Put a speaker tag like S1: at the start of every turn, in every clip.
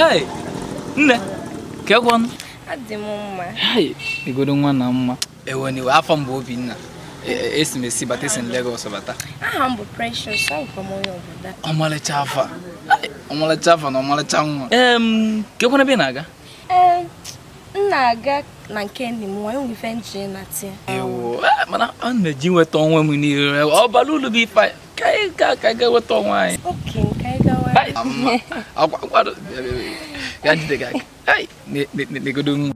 S1: Hey, nne, kekwan.
S2: Adimuma.
S1: Hey, igodo nwa na mma. Ewe ni afọ mbo Obinna. Esimesi batisi in Lagos bata.
S2: Humble precious so from obodo.
S1: Omale chafa. Omale chafa na omale chanwa. Kekwana bi na-aga?
S2: Na-aga na nke ndị m nwa onwe ife nje na tie.
S1: Ewo, mana ọ na-eji nweta onwe m n'ihe. Ọ balulu bi fa. Ka ga weta onwe anyị.
S2: Okay, ka ga wa.
S1: Akwado. Ya jide ga. Hey, ne godo nwa.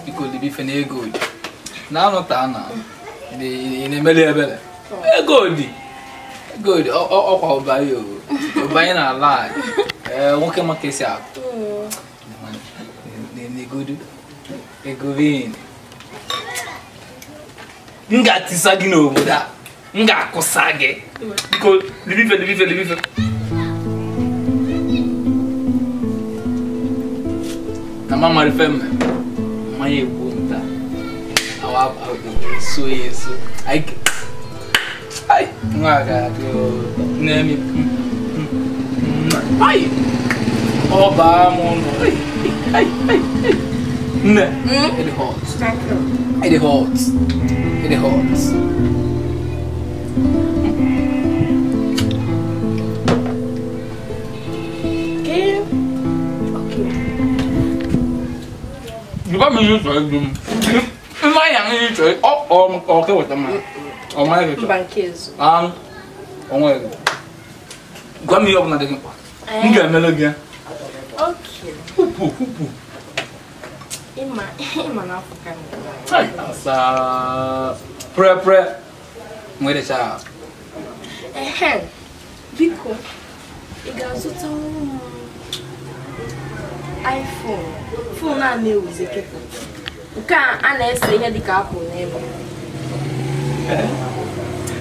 S1: Because the beef and a good. Now, not Anna. In a million. A good. Good. Oh, by you. Buying a lie. What can my case out? Good. A good in. Nga tisagino over that. Nga kosage. Because the beef. Mama refembe maye bunta awa so ai ngaga do nemi ai oba mono ai ne it hot You got me used to it. My young trade. Okay, with the man. Oh, my
S2: bankers.
S1: Oh, my got me up on the game. You got me again.
S2: Okay.
S1: Who?
S2: In my African.
S1: Pre. Where the child?
S2: Biko. You guys iPhone. Phone na use ke. Ka ana ese ihe dika Apple na ebe.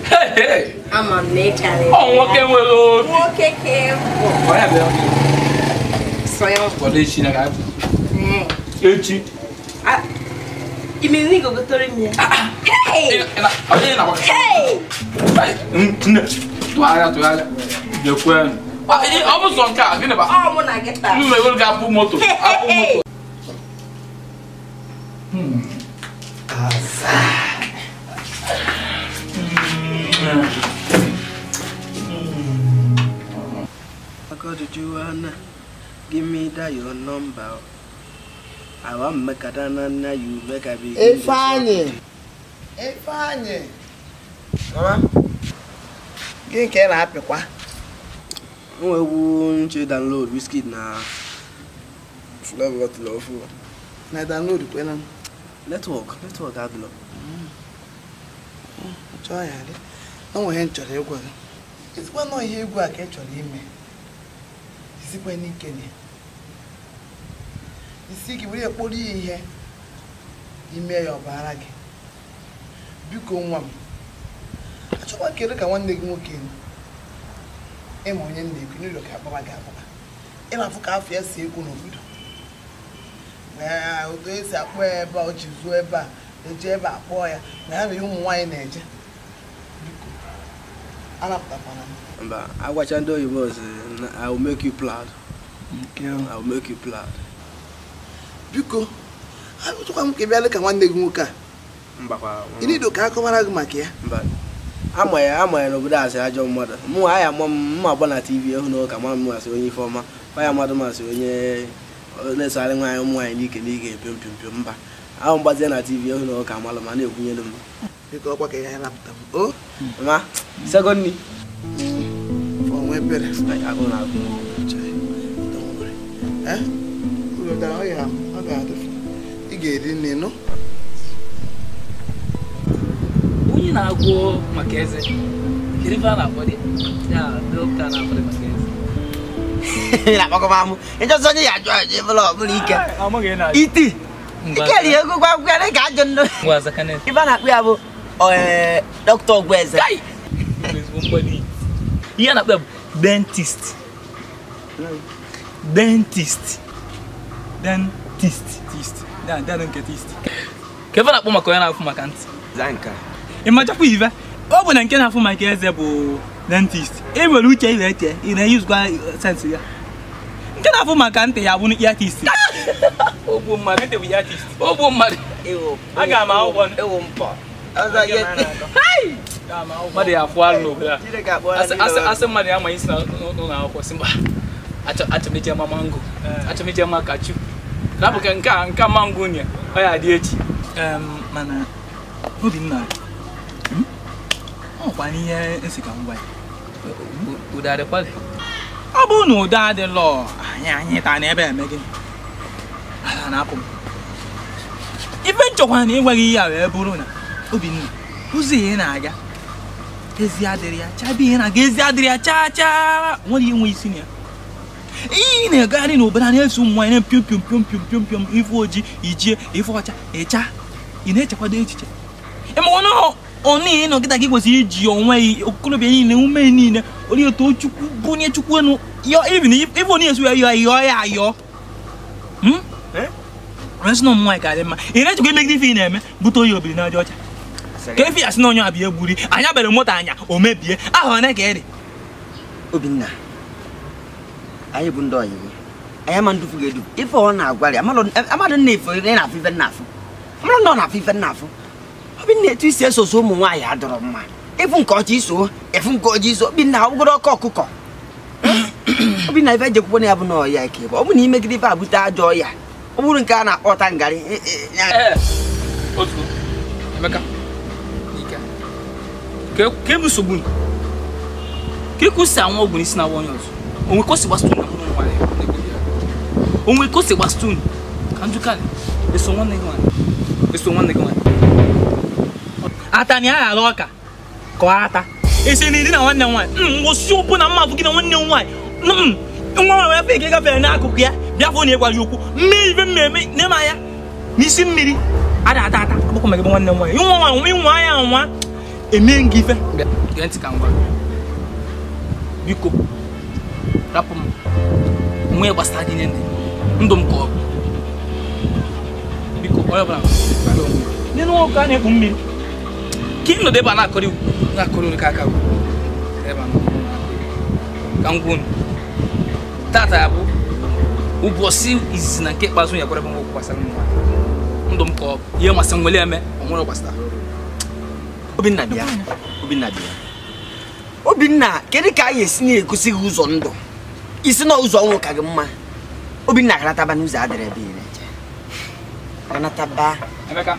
S1: Hey.
S2: Ama me chale.
S1: Oh, nwoke nwere.
S2: Nwoke ke.
S1: Ọ ya bịa.
S2: Soyo.
S1: Kwado chi na ga. Echi.
S2: Imi ni go gotori mi. Hey. Hey.
S1: Nne. Tuaga. Je kwen. I was on car, you never.
S2: Oh, when I get that.
S1: You may well get Apple motor.
S3: Joanna, give me that your number. I want make a dana, you make a big.
S4: Ifeanyi. Mama. Gị nke na-apịkwa.
S3: Wewe nche download Wizkid na Flavor Love.
S4: Na download kwena.
S3: Network adlo.
S4: Chọọ ya dị. Onwe ihe nchọrọ egwu. Isikwa nọ ihe egwu a ka ị chọrọ ime. Isikwa n'ike ni. Isi gị were ekpori ihe ime ya ọbara gị. Biko nwa m. Achọkwa kere ka nwanne gị nwoke nọ. Emo onye na-ekwu n'ụlọ ka akpọba ga-akpọba. Ị na-afụ ka afọ ya si ekwu n'obodo. Na otu esi akpọ ebe a, o ji zuo ebe a, eje ebe a kpọọ ya, na ya na ihe ụmụ nwaanyị na-eje. Biko, anapụtakwana m.
S3: Mba, agwacha ndị oyibo I will make you proud.
S4: Okay.
S3: I will make you proud.
S4: Biko, achọkwa m ka ị bịa ka nwanne gị nwoke a.
S3: Mbakwa.
S4: Ị niile ka akọwara gị maka ya.
S3: Mba. Ama ya n'obodo asị ajọ mmadụ. Mụ aya mma agba na TV ehụ na ụka ma m asị onye ifeọma. Aya mmadụ masị onye na-esogharị nwaanyị ụmụ nwaanyị n'ike mpio mba. Ahụ mgbazie na TV ehụ na ụka malụ ma na-ekwunyere m.
S4: Biko ọkwa ka ya napụta m. O?
S3: Ma, secondly.
S4: For onwe bere.
S3: Agụ na agụ.
S4: Don't worry. Ụlọ da ọ ya ọ ga-adị. Ị ga-eri nne nụ.
S1: Onye na-agwọ maka eze. Kiri fa na-akpọ dị. Ya, dọkịta na-akpọ dị maka eze.
S4: Na-akpọkọba m. Ịjọsọ onye ya ajụ ajụ ebe ọ bụla ike.
S1: Amaghị na.
S4: Iti. Ike ri ego gwa dị ka ajụ ndụ.
S1: Ngwa zakane.
S4: Ife na-akpụ ya bụ Dr. Ogweze.
S1: Ihe na-akpọ
S5: Dentist. Dan nke tist.
S1: Kevin akpọ maka onye na-afụ maka ntị.
S3: Zanka.
S5: Ịmachakwa ive. Ọ bụ na nke na-afụ maka eze bụ dentist. E nwere uche ire eche, ị na-eyuzukwa sense ya. Nke na-afụ maka ntị ya bụ eartist.
S1: Ogbu mmadụ.
S5: Ntị bụ eartist.
S1: Ogbu mmadụ.
S5: Aga m akwụkwọ.
S3: Ewo mpọ.
S1: Mmadụ ya afụ alụ n'obodo a. Asị mmadụ ya amaghị isi n'ụlọ akwụkwọ si mba. Achọm eje ma mango. Achọm eje ma kachu. Rapụ nke mango nye. Ọ ya dị echi.
S5: Mana Obinna. Ọ kwa n'ihe nsị ka ngwa ya.
S1: Ụda adịkwalị.
S5: Ọ bụrụ na ụda adịlọ anyị taa n'ebe eme gị. Ala na-apụ m. Ife nchọkwa na ịgwaghị ihe a wee bụrụ na Obinna ụzọ ihe na-aga ezi adịrị ya chabi ihe na-aga ezi adịrị ya chaa nwere ihe nwe isi na ya. Ihe na-egagharị n'obodo a na-eso ụmụ nwaanyị piom ife ojii ijie ife ọcha ịcha ị na-echekwado echiche ịma ọnụ ihe nọgịda gị kwesịrị iji onwe okorobịa niile ume niile ori eto chukwu bunye chukwu enu ife onye esu ya yọọ ya ayọ resị na ụmụ nwaanyị ka dị mma ị na-echekwa imegide ife ị na-eme bute oyi obiri na ọjọ ọcha ka efe ya sị na onye abịa egburi anya bere moto anya o mebie ahụ one ka ị dị
S3: Obinna. Anyị bụ ndị oyibo. Anyị ama ndufu ga-edu. Ife ọ na-agwara ya amadụ na-efe na-afụ ife na-afụ. Amadụ ndị ọ na-afụ ife na-afụ. Obinna etu isi esoso ụmụ nwaanyị adọrọ mma. Ịfụ nke ọcha iso, efu nke ọjị iso. Obinna ọgwụgwọrọ ọkụkọ. Obinna ife ejekwukwo na ya bụ na ọya ike bụ. Ọ bụ na imegide ife abute ajọ ọya. Ọ bụrụ nke a na-akpọta ngarị.
S1: Otu Emeka. Ke bụ nsogbu ka ekwusi anwụ ọgwụ n'isi na onye ọzọ onwe kosi gbastun na mụrụ nwaanyị onwe kosi gbastun ka njụkarị eso nwanne gị nwaanyị
S5: atani a ala ọka ka ọ ata esi n'idi na nwanne nwaanyị ngwụsị ụpụ na mma gị na nwanne nwaanyị nwa nwere efe ike gafere n'akụkụ ya bịa fụ na ịgwara ya okwu mme ife mmemme n'ime ya n'isi mmiri ada ata agbakọ maka nwanne nwaanyị ịnwa ya nwa eme ngị ife
S1: gee ntị ka ngwa biko rapụ m onwe gbasara gị ndụ m ka ọ biko onye ọbụla
S5: ndị nwoke a na-ekpu mmiri
S1: ka ị nọdụ ebe a na-akọrọ unu ka aka ebe ka m gwuo tata ya bụ ụbọchị izizi na nke ikpeazụ ya kwere ebe nwoke gbasara ndụ m ka ọ ihe masị nwere eme onwere gbasara
S3: Obinna kedu ka anyị esi na-egosi gị ụzọ ndụ isi na ụzọ ọnwụ ka gị mma Obinna garataba n'ụzọ adịrị ebe ị na-eje garataba
S1: Emeka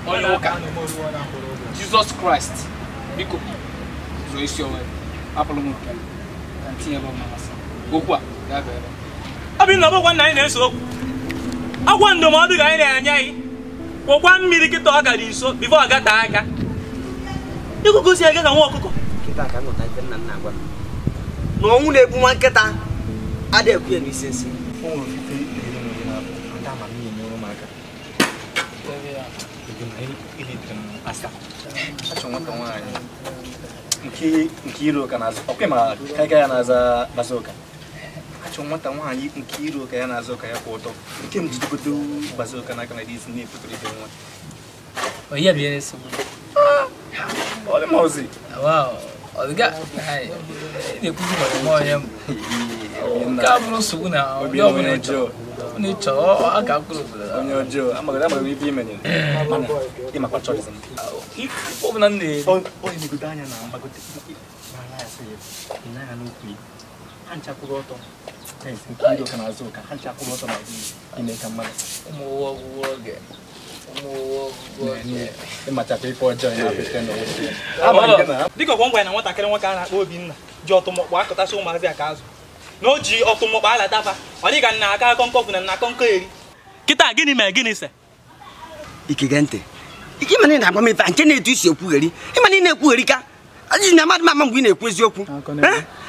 S1: onye ụka Jizọs Kraịst biko zụọ isi onwe apụlụ m nke ka ntinye ebe ọmasị okwu a ya bụ ebe
S5: Obinna ọbụkwa nna anyị na-eso okwu agwa ndụmọdụ ga anyị na-anya anyị kwụkwa mmiri kịta ọ gara iso bifo ọ gata aka ikukusi ege ka nwa ọkụkọ
S3: nkịta ka ngụta ife nna nna agwa na ọnwụ na-egbu nwa nkịta adịghị ekwu ya n'isi nsi
S6: achọ nwata nwaanyị nke iro ka na-azụ ọkwe ma ka ya na-aza bazooka achọ nwata nwaanyị nke iro ka ya na-azụ ka ya kwa ụtọ nke m jidogodo bazooka n'aka na dizi na-efotere ibe nwa
S1: oyi bịa n'esogbu
S6: ọ dị ma ozi
S1: ọ dịga na-ekwuzi maka nwa onye mbụ nke a bụrụ nsogbu na onye ọbụla ịchọ a ga-akwụrụ obodo
S6: onye ọjọọ amaghị ibe imenyere mana ịmakwa chọrịsị
S1: ọ bụ na nna
S6: onye negodo anya na mgbagote n'ala ya sị ya n'anya n'okwu ha nchakwụrụ ọtọ nke iro ka na-azụ ụka ha nchakwụrụ ọtọ na ime ka mmadụ
S1: ụmụ oge
S6: ịmachakwa ife ọjọọ ya na
S5: dịka ọgwọ ngwa na nwatakịrị nwoke a na-akpọ Obinna ji ọtụmọkpọ akọtasị ụmụazị a ka azụ na o ji ọtụmọkpọ alatafa ọ dịka nna aka akọ nkọ na akọ nkọ eri kịta gịnị mere gịnị se
S3: ikege ntị ike ịma na agwa m ife nke na-etu isi ekwugheri ịma na ị na-ekwugheri ka ajị na amadị mama mgbe ị na-ekwu eziokwu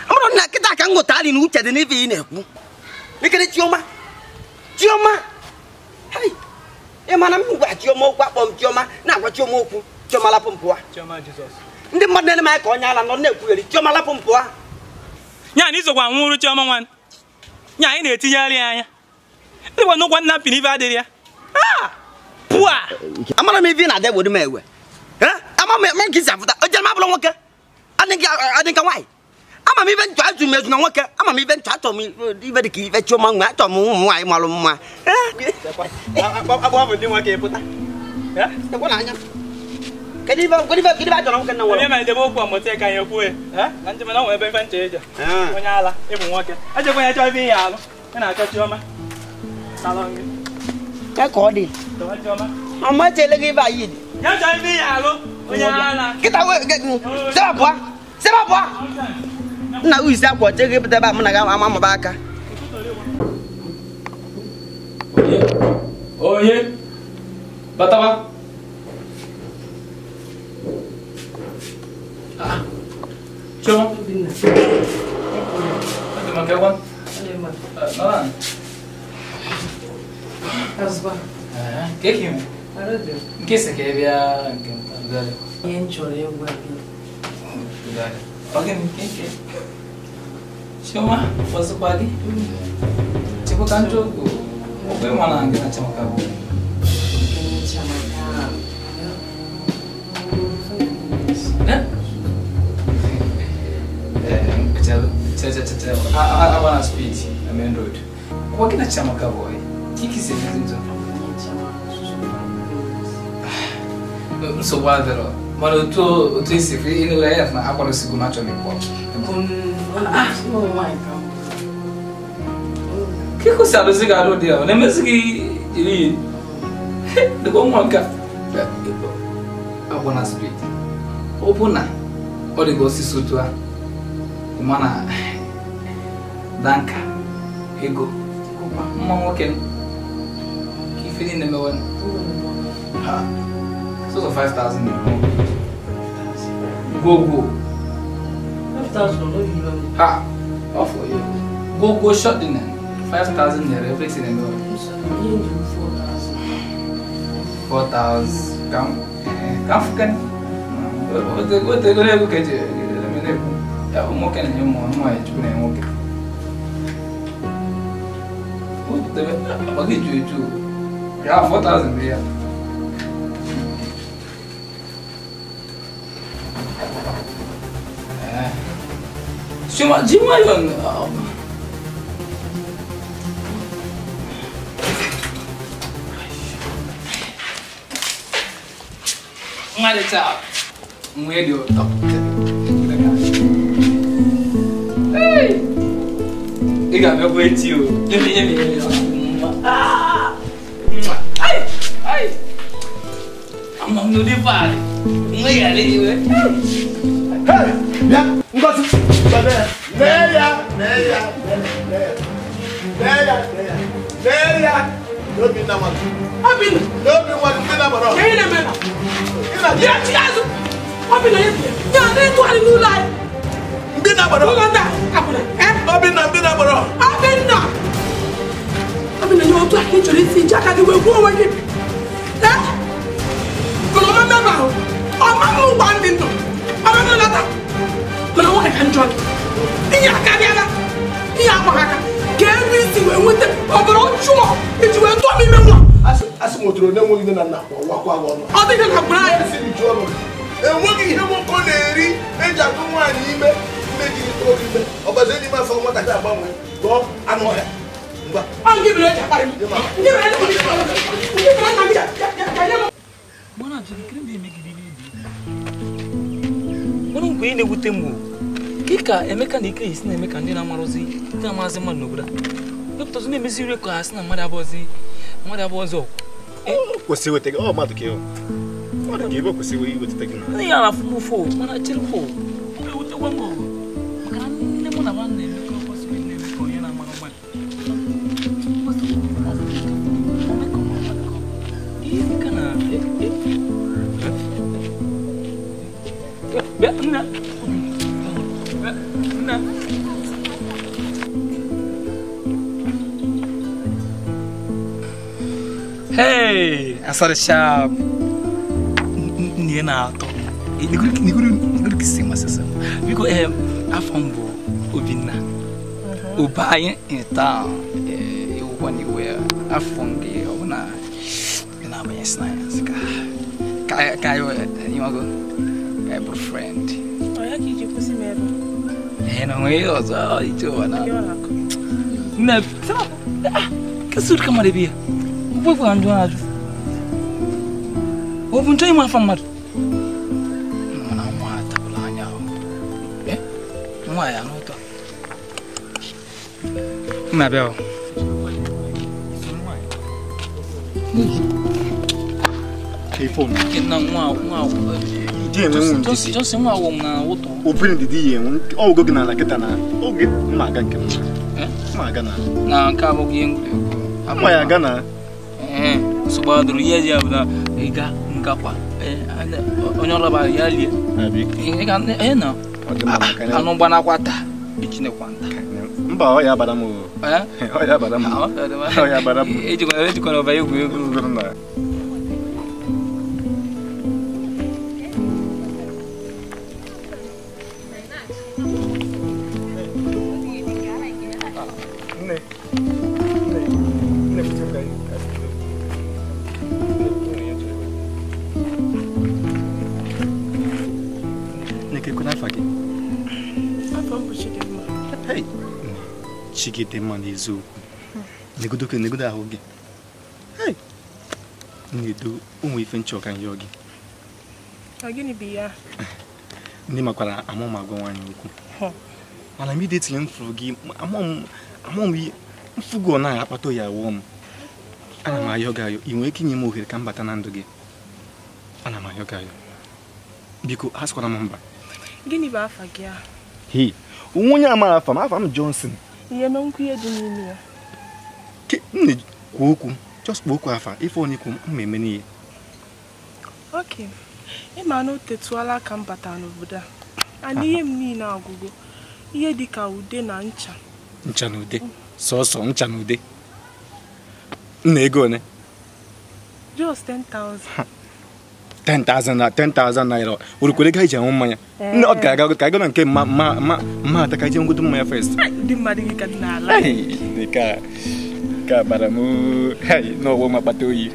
S3: amụrụ na kịta ka m ghọtara na uche dị n'ife ị na-ekwu ikere Chioma ị mana m gwa Chioma okwu akpọ m Chioma na-agwa Chioma okwu Chioma lapụ mpụwa
S7: ndị mmadụ na-eme ka onye ala nọ na-ekwugheri Chioma lapụ mpụ a
S5: nya na izokwa nwụrụ Chioma nwan nya anyị na-etinyere ya anya ịgwa n'ụkwa nna pin ife adịrị ya pụa
S7: amara m ife na-adị egbodo m ewe ama m nke isi afụta o jere m abụrụ nwoke adị nka nwaanyị ama m ife nchọ azụ mezu na nwoke ama m ife nchọ achọ m ife dị ka ife Chioma nwe achọ m ụmụ nwaanyị marụ mma
S5: agbọghọ ndị nwoke pụta
S7: anya kedu ife achọrọ nwoke na
S5: onye ma edebe okwu ọmụta ka anyị kwue na ndị mana nwe ebe mfe nche eje onye ala ịbụ nwoke ejekwa ya chọọ ife ihe alụ ị na-achọ Chioma salọn gị
S7: ka ọ dị ama echele gị ife anyị dị
S5: ya chọọ ife ihe alụ onye ala
S7: kịta sebapụa nna isi akwa ọche gị pụta ebe a mụ na gị amaba aka
S1: onye bataba Chioma maka ewan nalan keki m nke si ka ebe ya nke dale
S2: ihe m chọrọ egwu
S1: dale oge nke Chioma ọzọkwa gị chekwa ka njọ ogo ogbe nwa na ngị na Chiamaka bụ I want to speed the main road. What can I Chiamaka boy? Kiki said so what the Maro to is if you know I want to see much of it. Kiko said, I don't deal. Let me see the woman. I want to speed. Open or the ghost is so to her. Mana danka ego mma nwoke ife niile mewe ha so 5,000 go 5,000 ha off for you go shot in 5,000 naira everything in mewe 4,000 come fukan what the go keje ya umoke na nyumo mwa chukuna umoke utebe bagi juju ya 4,000 bia Chioma jima yon ngale cha mwedi otop You got me with you. Let me. Ay. I'm not no divide. Hey,
S8: ya, ngozi. Neya. Lobi na mama. Abi, lobi wa na mama. Kene me. Ina ya tiazu. Abi na yebi. Ya ne to ali nu lai. Mbina baro. Nganda. Akuna. Mbina baro. Abina yo to akin chori si jaka di we go wa ni. Ko ma mema o. O ma mu wa ndi no. Ama no lata. Mana wa kan jog. Iya ka dia ba. Iya ko haka. Ke wi si we wute. Oboro chuo. Iti we to mi menwa. Asi motoro na nwogi na na wa kwa wa no.
S2: O bi ka bra.
S8: Si ni chuo no. Enwogi ihe mo ko na eri eja to nwa ni ime. Meji to ime. Obaze ni ma fa mo ta ka agbanwe. Go anu he.
S2: I'm giving it a party.
S5: Mana jadi krim dia make gini. Mana gue ini butemu. Kika emeka nikri isna emeka ndi na marozi. Ndi amazi man nobura. Doktor zune mesiri ko asna mada bozi. Mada bozo.
S6: Kwesi wete oh madu ke oh. Madu ke bo kwesi we wete tegina.
S5: Ni ala fumu fo, mana chiru fo. We wute wango. Makana ne mona banne ko kwesi ne ko yana maro man. Hey, asal sharp. Ni na to. Ni guru
S1: biko afambo obinna obaye eta waniwe afonge ona na my science ka you go a friend
S2: oya kiji kusi mebe
S1: no yo so ito na kasur kama lebia upo ando ado opo ntoi ma famad na mwata bulanya mwaya no to mabeo
S6: iPhone
S1: kina mwa
S6: je me
S1: just mwa wo na woto
S6: open the day o go gina la ketana o ge ma ga nke ma ga na
S1: nka bo yengu
S6: ama ya ga na
S1: so ba duru ye ya bula iga nka kwa onye ọrụ ba ya lie
S6: abi
S1: iga na anu gbana kwata ichine kwanta
S6: mba o ya bada mu o ya bada mu o ya bada mu
S1: ejiko na ba yegu
S6: Chikite manizu. Negudo ahoge. Hey. Nidu umu ife nchoka nyogi.
S2: Agini biya.
S6: Ndi makwara amoma gwa wanyi ukwu. Mana immediately mfugi amom mfugo na apato ya wom. Ana ma yoga yo inwe kinyi mu ohere ka mbata na ndu gi. Ana ma yoga yo. Biko askwara mamba.
S2: Gini ba afa gi a?
S6: He. Unwonya ama afa Johnson.
S2: Iye no nkuye di nini ya.
S6: Ke nne kwoku just kwoku afa ife oni ku mmemme ni.
S2: Okay. Ma no tetuala ka mbata n'obodo. Ani ihe m ni na agugo. Ihe dika ude na ncha.
S6: Ncha na ude. So ncha na ude. Nne ego ne?
S2: Just 10,000.
S6: 10,000 naira. Urukwere ga ije mmanya. Nne ọ ga na nke ma ta ka je ngudu mmanya first.
S2: Di mmadu gị ka dị n'ala.
S6: Ka bara mu. Hey, no wo mapata oyi.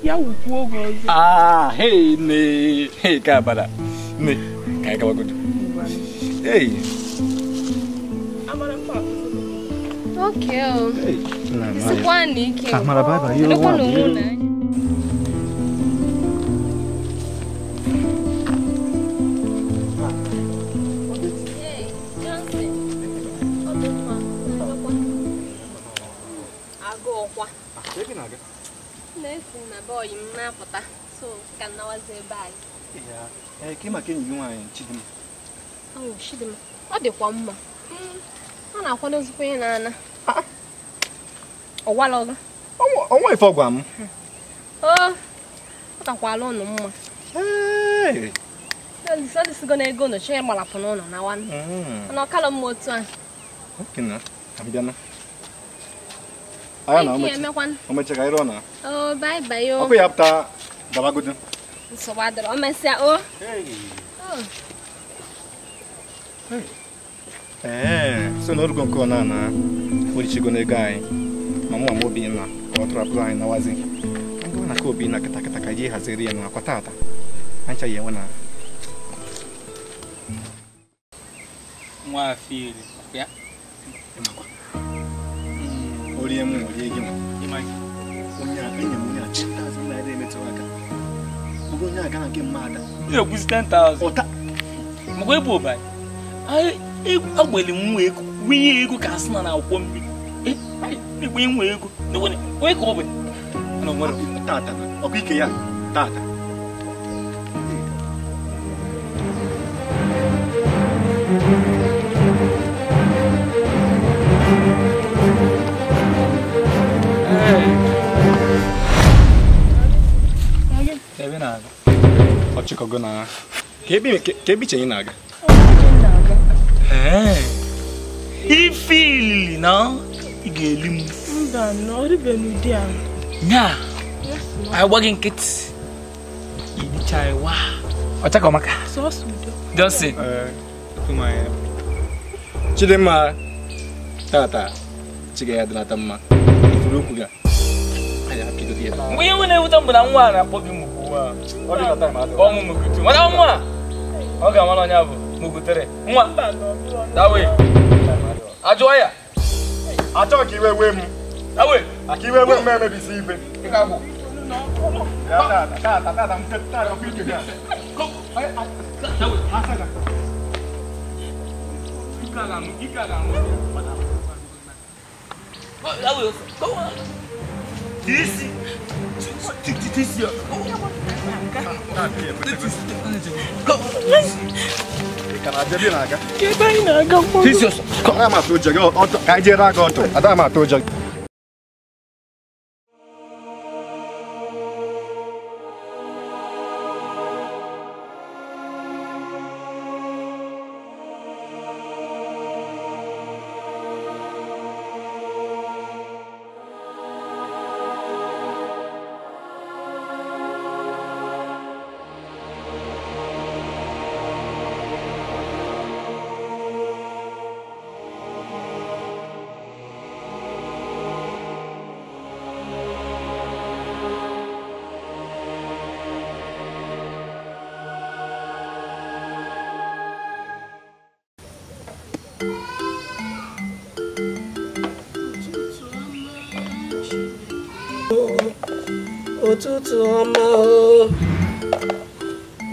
S2: Ya wukwu oge ọzọ.
S6: Hey, ka bara. Ne, ka ga wagodu. Hey.
S2: Amara mpa.
S9: Okay.
S6: Hey.
S9: Sikwani ike.
S6: Amara baba yo.
S9: Ndiko n'ụlọ. So can now say bye.
S6: Yeah. Kima kenyi nwa Chidima.
S9: Oh, Chidima. Ọ dịkwa mma. Ọ na-akwado zukwa ihe na ana. Ọwalogo.
S6: Onwe ife ogwa m.
S9: Ọ takwala ụnụ mma.
S6: Hey.
S9: So this go na ego no che malapụ n'ụlọ na wan. Ọ kala m otu a.
S6: Okay na. Ambiana. Aya na omeche ka iro na.
S9: Oh, bye bye yo.
S6: Oku yapta dabagudu.
S9: So badro o mesia o.
S6: So no rugo nko na urichigo na ego anyị. Mama mo bi na o trap line na wazi. Ngo na ko bi na kata ka je haziri ya na kwatata. Ancha ye wana.
S1: Mwa feel ya.
S6: Oriemu oriegi imai onya enye munya chita na ide meto aka ugo nya aga nke mmada
S1: you go 10,000
S6: ota
S1: mo go ebu bai ai agbeli nwe ego wi ego ka asna na akwọ mbi ai wi nwe ego no we ko be no mo
S6: tata oku ike ya tata Ochikogo na kebi chenyi naga.
S1: Ifili na igeli
S2: Mba no ribe nu dia.
S1: Nya. I working kit. Ibi chai wa. Ochaka maka.
S2: So sudo.
S1: Just say.
S6: Chidimma tata chiga ya dana tamma ifuru kuga aya pido dia
S5: mwe wene utambu na nwa na kpobi mukuwa
S6: odi na time ado
S5: ko mu mukutu wana nwa oga mala nyabo mukutere nwa dawe ajoya
S6: acho ki wewe mu
S5: dawe
S6: akiwe wewe meme bisi ibe
S5: ikabo
S6: ya tata mtata na pido dia
S5: ko ay dawe asaga ikala mu dawe ko Disi.
S6: Kana jadi naga.
S2: Kita naga.
S6: Disi. Kana ma to jaga auto ka je raga auto. Ada ma to jaga.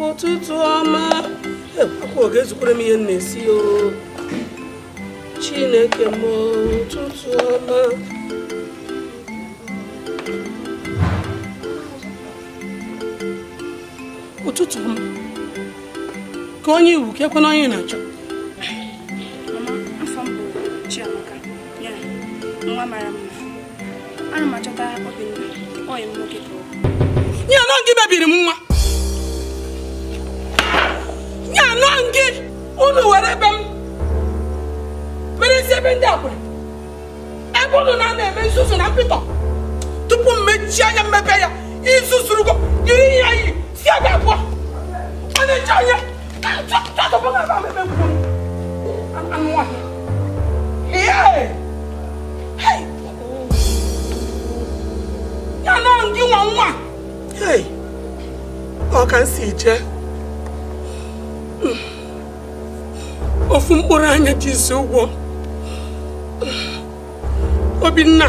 S8: Ụtụtụ ọma akwa oge zukwara m ihe na-esi o Chineke m ụtụtụ ọma ụtụtụ ọma ka onye iwu ka ekwe na onye na-achọ
S2: Mama, afọ m bụ Chiamaka. Ya, nwa mara mma. Ana m achọta Obinna. Ọ yi m nwoke ka ọ.
S8: ya nọ gị mebiri m nwa ya nọ gị unu were ebe m mere isi ebe ndị akwụrụ ebe unu na-eme nsusu na mpịtọ tupu m mechie anya mmepe ya isusurugo yiri ya iyi si ebe abụọ ọ na-eche anya ya nọ gị nwa nwa ọ ka si je ofu mkpụrụ anya ji isi ụgwọ Obinna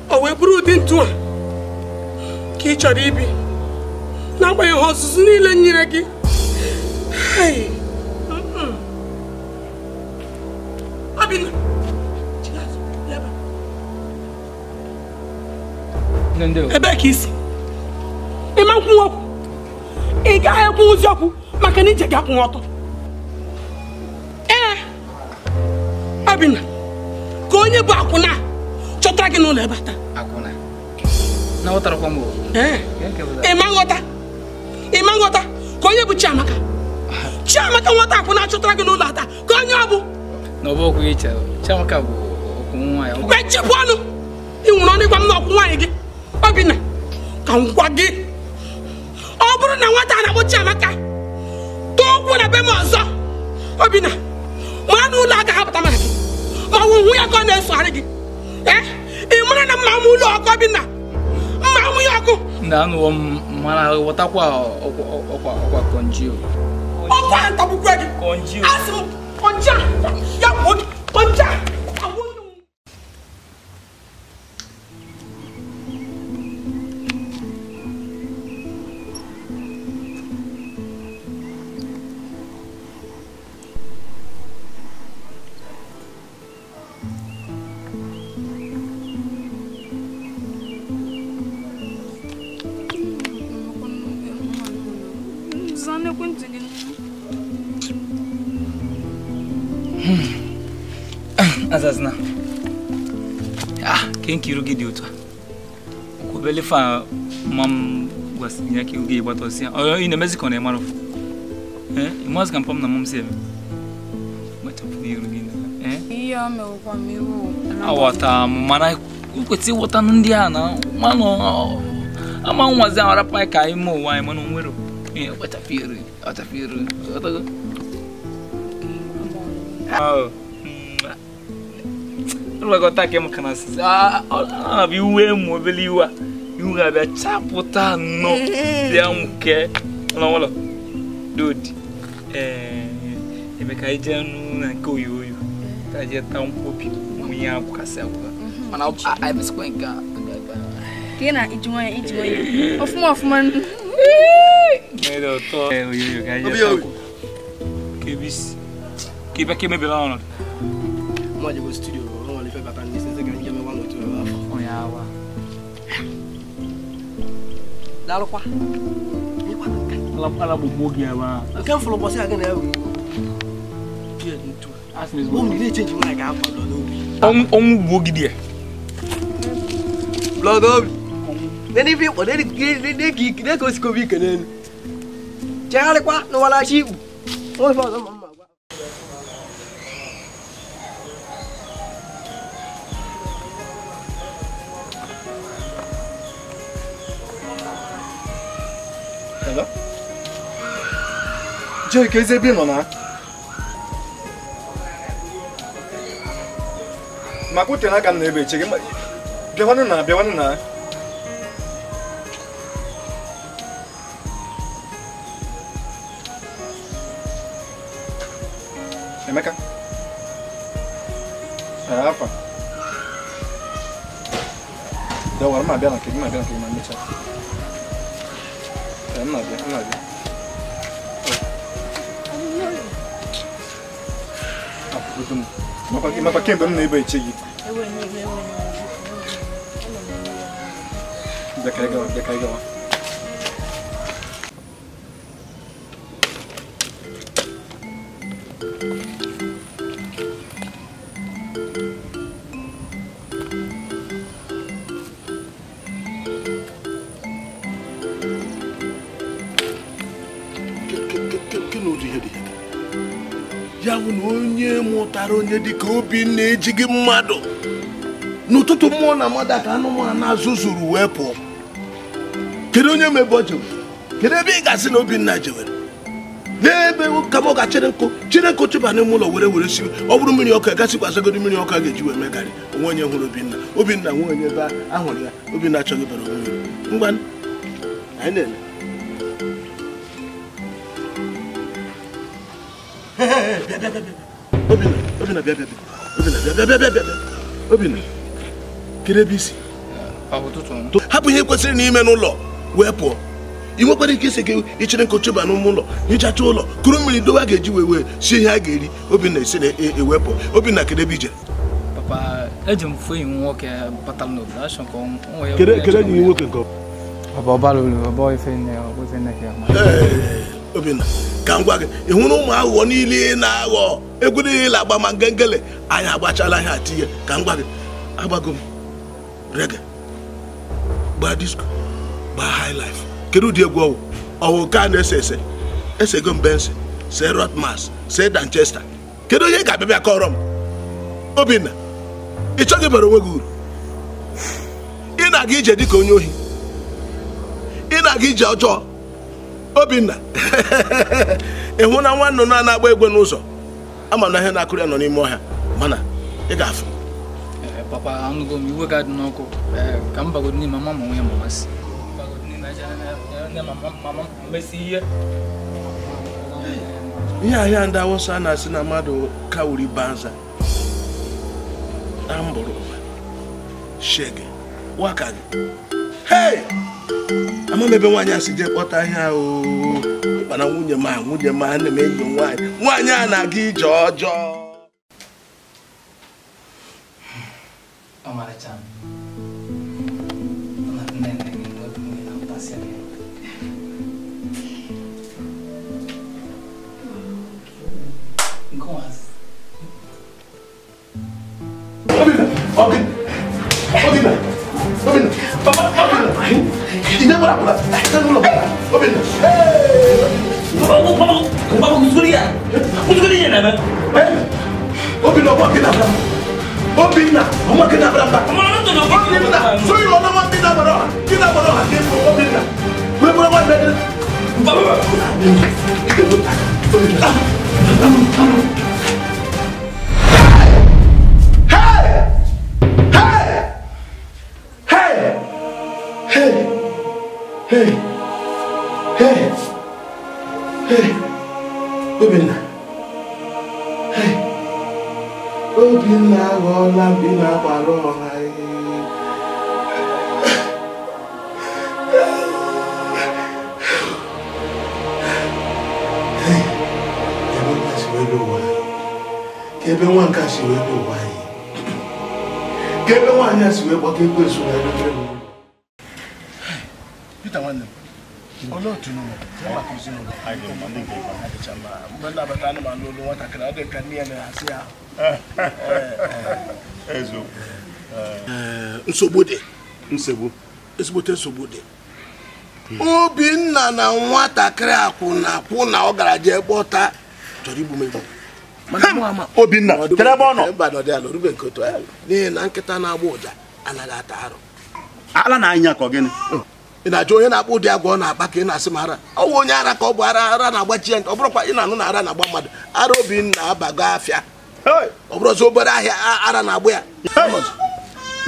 S8: o wee bụrụ ụdị ntụ a ka ị chọrọ ibi n'agbanyeghị ọzụzụ niile nyere gị Obinna ebe ka isi ịma nkwụ okwu ị gaghị ekwu ụzi okwu maka na ije gị akwụ ọtọ Obinna ka onye bụ akwụna chọtara gị n'ụlọ ebe taa
S1: akwụna na ụtara kwa mbụ
S8: ịma nghọta ka onye bụ Chiamaka nwata akwụna chọtara gị n'ụlọ taa ka onye ọ bụ
S1: na ọ bụ okwu iche Chiamaka bụ okwu nwa ya
S8: kwechipụ ọnụ ị nwere ọnụ ịgwa m na ọkwụ nwaanyị gị Obinna ka m gwa gị ọ bụrụ na nwata na-akpọ Chiamaka tụọ ụkwụ na be m ọzọ Obinna ma n'ụlọ agaghị apụta maka gị ma ọ nwụ ya ka ọ na-esogharị gị ị mara na mma m ụlọ ọkụ Obinna mma m ya ọkụ
S1: na anụwo m mana ghọtakwa ọkwa konjio
S8: ọkwa ntagbukwe gị asị m konja ya bụ konja
S5: Azazna. Kenki rugi di uta. Ko bele fa mam gwasinya ki ugi bato sia. O ina Mexico na maro. Imaz kan pom na mom sia. Mato pi rugi na.
S2: Iya me kwa miwo.
S5: Awata mana ukweti wota ndi ana. Mano ama nwazi ara pa ka imo wa mano nwero.
S1: What a fury.
S5: Oh. Look at that game can I say? Ah, you will move you are. You have a chapota no. They don't care. No, dude. If I can go you. I just don't hope we are Castle. And I was going to
S10: Kena ijuan of more of man.
S5: Keep a maybe on.
S3: Moi, je vais au studio. On va les faire battre. C'est ça quand il y a un autre.
S5: Oh, yeah.
S3: Là, le quoi?
S5: La bobogia.
S3: Quand faut le passer à gagner. Pierre, tout.
S5: Ask me.
S3: Bon, il est change my gap.
S5: On bogidia.
S3: Blood up. Then if you they go school weekend. Charlie, quoi? No, wala sheep. Oh, for
S6: Hello? Joy, que você viu, não? Mas o que na cama nebe, chega, biavana na. Emeka. Apa? Dah war ma biana ke ma mecha. I'm not there. Ma quem vai me ver chegi. Da carrega.
S11: Ya bụ na onye mụtara onye dịka Obinna ejighị mmadụ n'ụtụtụ mmụọ na mmadụ ka anụmanụ na-azụzuru wee pụọ. Kedu onye mebe o jewe? Kedu ebe ị gasị na Obinna jewere? N'ebe ka m ga Chineke chụba n'ime ụlọ were si ọ bụrụ mmiri ọkụ gasịkwasịgodo mmiri ọkụ a ga-eji wee megarị onwe onye hụrụ Obinna nwe onye ebe ahụrụ ya Obinna achọghị bara onwe ya ngwa anyị na-ele Obinna kedu ebe isi hapụ ihe kwesịrị n'ime n'ụlọ wee pụọ ị nwekwara ike isi gị ichere nkochụba n'ụmụ ụlọ hichacha ụlọ kuru mmiri dowe a ga-eji wee sie ihe a ga-eri Obinna isi na-ewepụ Obinna kedu ebe ije
S1: papa eji m fụ iwu nwoke batara n'obodo achọ ka o nwee
S11: kedu enyi nwoke nke Obinna ka m gwa gị ị hụrụ ụmụ aghụghọ niile na-aghọ egwu niile agba ma ngengele anyị agbachala ihe atinye ka m gwa gị agbago m reggae gbaa disco gbaa high life kedu ụdị egwu ọwụ ka a na-ese esego m Benson see Rotmas see Danchester kedu onye ga-abịa kọrọ m Obinna ị chọghị bara onwe gị uru ị na-aga ije dịka onye ohi ị na-aga ije ọjọọ Obinna ị hụ na nwa nnụnụ na-agba egwe n'ụzọ ama na ihe na-akụrụ ya nọ n'ime ọhịa mana ị ga-afụ
S1: papa anụgo m iwe ga-adị n'ọkụ ka m bagodo n'ime mama ma nwunye mamasị
S11: ihe ahịa ndị Awụsa na-asị na mmadụ kawuri banza na mbụrụ ụwa shege waka gị hey ama m ebe nwaanyị a si jee kpọta ahịa mana nwunye m ana m enyi nwaanyị a na-aga ije ọjọọ Obinna aghọọla mbi na-agbara ọha ebe nwa nke si wee bụ ụwa anyị ka ebe nwaanyị a si wee gbakọ ekwensu na ebe Peter nwanne m olee otu n'ụlọ maka ezinụlọ mgbe nnabata anụmanụ olu nwatakịrị ọ dị ka nne ya na-asị ya nsogbu dị ezigbote nsogbu dị Obinna na nwatakịrị akwụ na ọ gara jee kpọta chọrọ igbu m egbu
S6: Obinna tere ebe ọ nọ
S11: n'ihi na nkịta na-agba ụja anaghị ata arụ
S6: ala na anya ka ọ gịnị
S11: ị na-ajụ onye na-akpụ ụdị agwa ọ na-akpa ka ị na-asị m ara ọ bụ onye ara ka ọ bụ ara na-agbachi ya ọ bụrụkwa ị na-anụ na ara na-agba mmadụ ara Obinna abago afịa ọ bụrụ ọzọ obere ahịa ara na-agba ya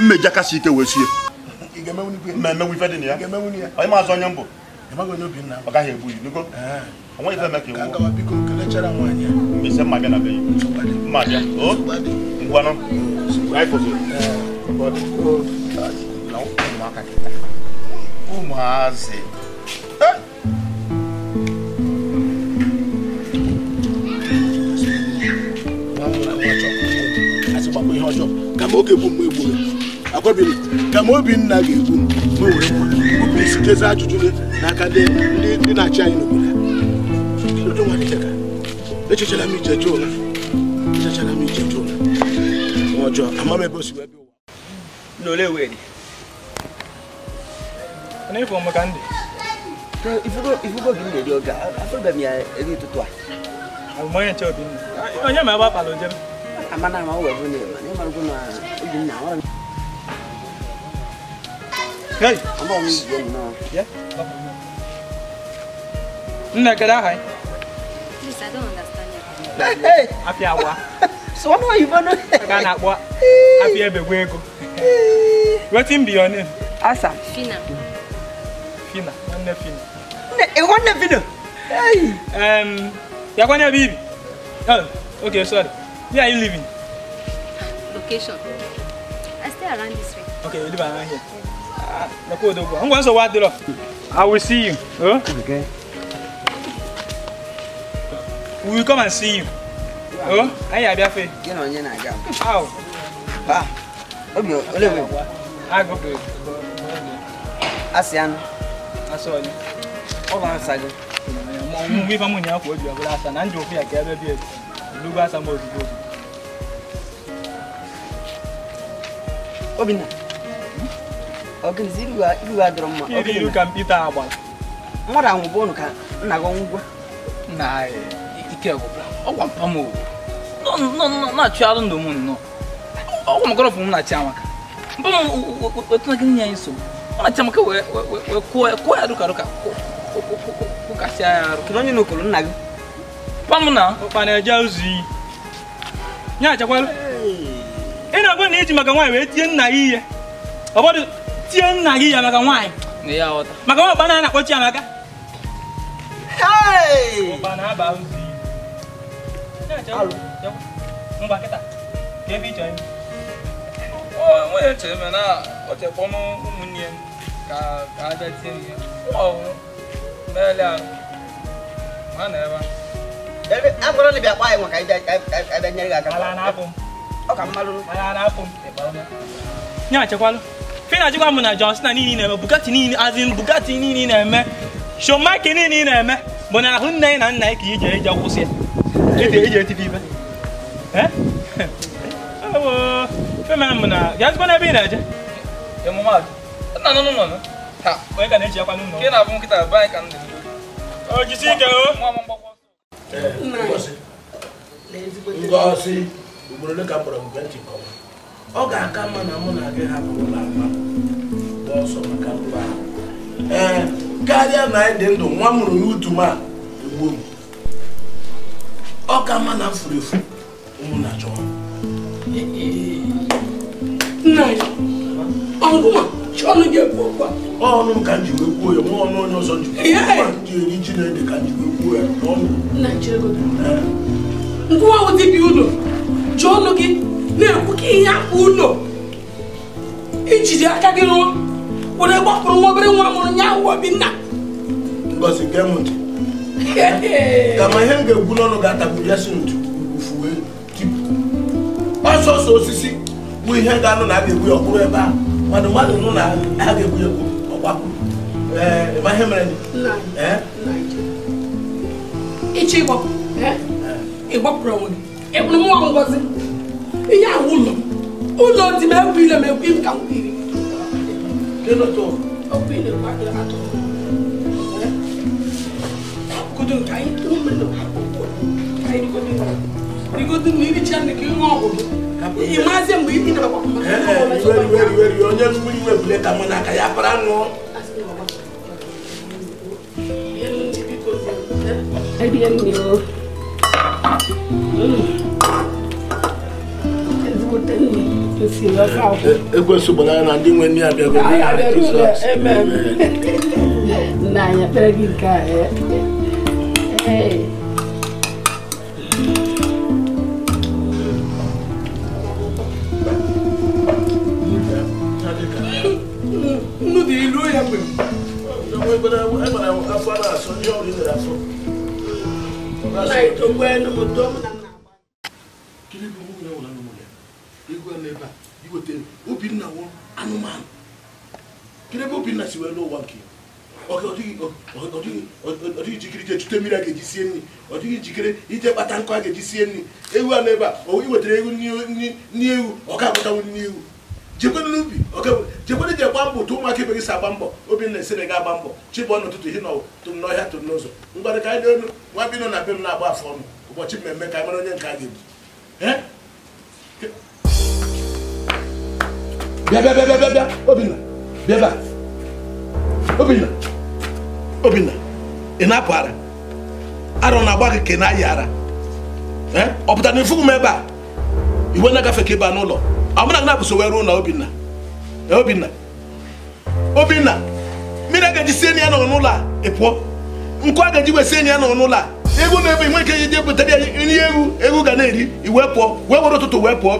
S6: mmeja kasị ike wee sie mmemme ife dị na ya onye maazị onye mbụ ọ gaghị egbu yi nugo onwe ife eme ka ewu mbese mma bịa na be mma bịa ngwanụ ụmụazị
S11: kama oge egbu m egburu akwabiri kama Obinna ga-egbu m were mma isi jezi ajụjụ n'aka ndị na-achị anyị n'obodo echechara m ije jụụ ụla ọjọọ ama m ebe o si wee bịa ụwa
S5: n'ole weri na ifo maka ndị
S7: ifugo gị na-eri oge afọbe m ya eri ụtụtụ a
S5: onye nche Obinna onye ma ebe akpala ojem
S7: amana ma wee bụ na ịmarụgo na Obinna nwere
S5: hey
S7: ama m ije nnọọ
S5: nne kedu aha anyị
S9: Please, I don't understand you.
S7: hey
S5: afịa agwa
S7: so what are you going
S5: ka na-akpọ afịa ebegwe ego wetin be your name
S7: Asa
S9: Fina.
S5: Fina nwanne Fina
S7: nwanne Fina hey
S5: ya kwanye ebe ibi oh okay sorry where are you living
S9: Location. I stay around this way.
S5: okay you live around here I'm going to what the I will see you. Oh?
S7: Okay.
S5: We will come and see you. Oh? I have your face.
S7: You know, you're not going.
S5: How?
S7: Ah. Okay, Oliver.
S5: I go to
S7: Asian.
S5: I saw you.
S7: All on Sago.
S5: We have money for you. Last and Andrew, I gave a bit. Look at some more.
S7: Obinna. Okay, see you are drama.
S5: Okay, you can beat our one.
S7: What I'm going to go.
S1: Nah, ike ọgwụgwọ ọgwa mpam o no na-achụ arụ ndụ m nnọọ ọgwụ maka ọfụ m na-achị amaka mpam otu na gị nye anyị so ọ na-achị amaka wee kụọ ya rụka kụkasịa ya arụ
S7: Kedu onye n'okolo nna gị?
S1: mpam na
S5: ọkpa na-eje ozi iyi nye achakwalụ ị na-agwa na iji maka nwaanyị wee tie nna gị ihe ọbọdụ tie nna gị ya maka nwaanyị
S1: na ya ghọta
S5: maka nwa ọkpa na-akpọchi amaka
S7: Hey!
S5: ọkpa na-aba ozi iyi ngwa kịta ka ebe ịchọ ime
S1: nwunye chere m na ọ chekpọ m ụmụnne ya ka a bịa tie ihe ọwụ meele arụ ma na ebe
S7: a gwara na bịa kpaa anyị maka ebe nyere gị aka.
S5: ala na-apụ m
S7: Ọ ka mmalụ.
S5: ala na-apụ m nye achekwalụ Fina achịkwa m na John Cena niile na-eme Bugatti niile azin Bugatti niile na-eme Showmaker niile na-eme bụ na ahụ nne na nna ka ije eji akwụsị ya eji etibi ibe ewo fema m na gazikwa n'ebe ị na-eje
S1: emume adụ nna nọ ha
S5: onye ka na-eji akwa n'ụlọ
S1: nke na-abụ nkịta be anyị ka m dị
S5: o jisi ike o
S1: nwa m mgbakọ
S11: Ngozi ugboro ole ka m kpọrọ mgbe ntị nkọwa ọ ga-aka mma na mụ na gị hapụ ụlọ akwa ọsọ maka mba karịa na anyị dị ndụ nwa mụrụ n'utu ma egbuo m ọ ka mma na furu efu ụmụ na chọọ
S8: nna ya ọgụma chọnụ ga-ekwu okwu
S11: ọnụ m ka m ji wee kwuo ya nwa ọnụ onye ọzọ ji ji eri ji na-ede ka m ji wee kwuo ya n'ọnụ
S8: ngwa ahụ dibịa ụlọ ji ọnụ gị na-ekwu ka ihe akwa ụlọ ijide aka gị rụọ were gbapụrụ nwa obere nwa mụrụ nya ahụ Obinna
S11: Ngozi nke m ntị kama ihe m ga-egwu n'ọnụ ga-atagburu ya si ntu ufuwe tipụ ọsọsọ osisi bụ ihe ga-anụ na a ga-egbu ya ọkpụrụ ebe a mmadụ nụ na a ga-egbu ya ọgbapụ ma ihe mere
S8: ịchọ ịgbapụ ịgbapụrụ onwe gị ịbụrụ nwa Ngozi ihe ahụ ụlọ dị m egwu ile m egwu m ka m kwiri igodo na iri cha nke ihe ọgwụgwụ ịmazi mgbe ị dịbakwa
S11: onye mgbe iwe bule ka mụ n'aka ya para ṅụọ ekwensu gbara ya na ndị nwe nne abịago
S8: nna anyị ekpere gị nke a nnu dị ilu ya mgbe
S11: afọ na-asọ ihe ọrụ nyere afọ Obinna wụ anụmanụ kedu ebe Obinna si wee n'ụwa nke ọ dịghị njikere ije chute mmiri a ga-eji sie nri ọ dịghị njikere ije kpata nkụ a ga-eji sie nri ewu a n'ebe a i wetara ewu nri ewu ọ ga-agbatanwu nri ewu jekwere n'ubi jekwere ji agba mbọ otu ụmụaka ibe gị si agba mbọ Obinna esere ga agba mbọ chibụọ n'ụtụtụ ihe tụrụ n'ọhịa tụrụ n'ụzọ mgbadị ka anyị dị elu nwa bi nọ na be m na-agba afọ ọnụ ụbọchị mmemme ka anyị mara onye nke a ga-ebu bịa Obinna bịa Obinna ị na-apụ ara arọ na-agba gị ka na-ayị ara ọ pụtara na ifugu m ebe a iwe na-agafe ka ịba n'ụlọ ọ mụna gị na-apụso wee ruo na Obinna mmiri a ga-eji sie enyi ya nọ n'ụlọ a ị pụọ nkụ a ga-eji wee sie enyi ya nọ n'ụlọ a egwu na ebe inwe ike ije butere ya nri egwu ga na-eri iwe pụọ wee were ụtụtụ wee pụọ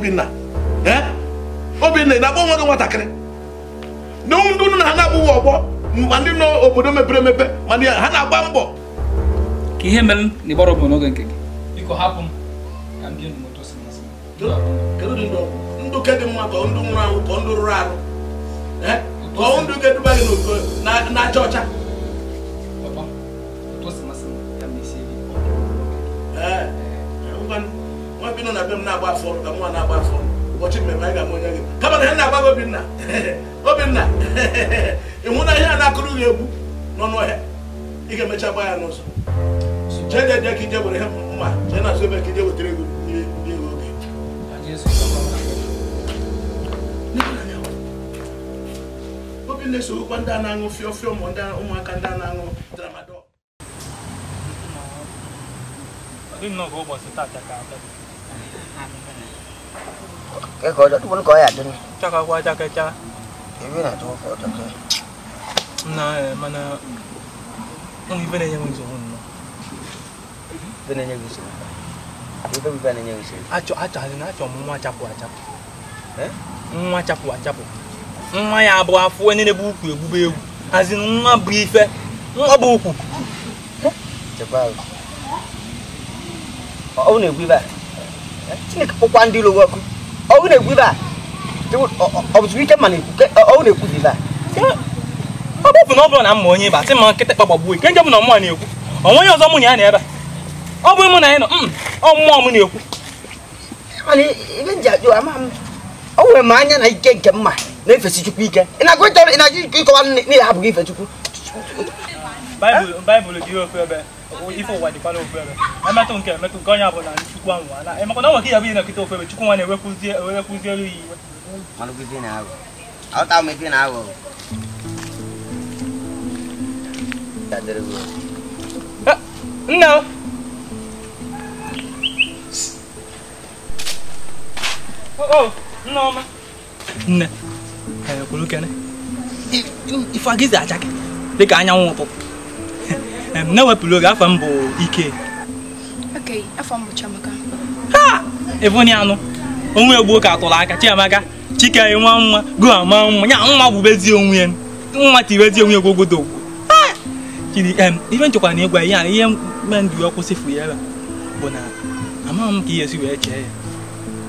S11: Obinna ị na-akpọ nwa gị nwatakịrị na ndị unu na ha na-abụghị ọgbọ ma ndị nọ obodo mepere emepe ma ha na-agba mbọ
S1: ka ihe mere na ịgbara ọbụ n'oge nke gị biko hapụ m ka m bie n'moto si masị
S11: ndụ ke dị mma ka ndụ nwụrụ anwụ ka ndụ rụrụ arụ ka ọ ndụ ga-eduba gị n'aja ọcha nwa bi nọ na be m na-agba afọ ọrụ ka nwa na-agba afọ ọrụ ụbọchị mmemme anyị ga-ama onye gị kama na ihe na-agba gị Obinna ịhụ na ihe a na-akụrụ gị egwu nọ n'ọhịa ị ga-emecha gba ya n'ụzọ jee ka ije were ihe mma jee na-azụ ebe ka ije wetara ego n'ihe oge Obinna esogokwa ndị a na-aṅụ fịọ ma ụmụaka ndị a na-aṅụ tramadol
S7: cái gọi đó muốn coi à đừng
S5: chắc là qua chắc cái cha
S7: cái biết là tôi có thật
S5: này mà nó ông bên này mình dùng
S7: bên này như gì cái bên này như gì
S5: à cho thì nó cho mua chắp mua chắp mua ya bụ afọ onye na-ebu ukwu egbube egwu azị nwa bụ ife nwa bụ ukwu
S7: chekwa ọ na-egwu ibe a Chineke kpọkwa ndị ilo ọkụ ọ na-egwu ibe a ọ bụ ike ma ọ na-ekwu ibe a
S5: ọ bụ na ọ bụrụ na mma onye ịba sị ma nkịta kpagbuo ike nje bụ na mmụọ na-ekwu onwe ọzọ mụ na ya na ebe ọ bụ mụ na ya nọ ọ mmụọ m na-ekwu
S7: mana ibe nji ajụ ama m o nwere m anya na ike nke mma na-efesi Chukwu ike ị na-agụ ịkọwa n'ihi abụghị ife Chukwu
S5: Baịbụl dị ofe ebe ife ụwa dịkwa n'ofe ebe emetụ nke onye ọ bụla Chukwu anwụ maka na ọ nwere ihe bụ ihe na-ekite ofe ebe Chukwu nwa na-ewepụzielu ya iwe No. Oh, no, ma. Nne. Kwuru kene. Ife agizi aja gị dịka anyanwụ ụtụtụ. Na-ewepụrụ oge afọ m bụ Ike.
S10: Okay, afọ m bụ Chiamaka.
S5: Ha! Evoni anụ. Onwe egbuo ka atụrụ aka Chiamaka. Chike nwa mma, go ama mma. Nya nwa bụbezi onwe ya. Nwa tibezi onwe ya gogodo. Chiri ife nchekwa na ịgwa ya ihe mendụ ya kwụsịfụ ya ebe bụ na amaghị m ka ihe si wee chee ya.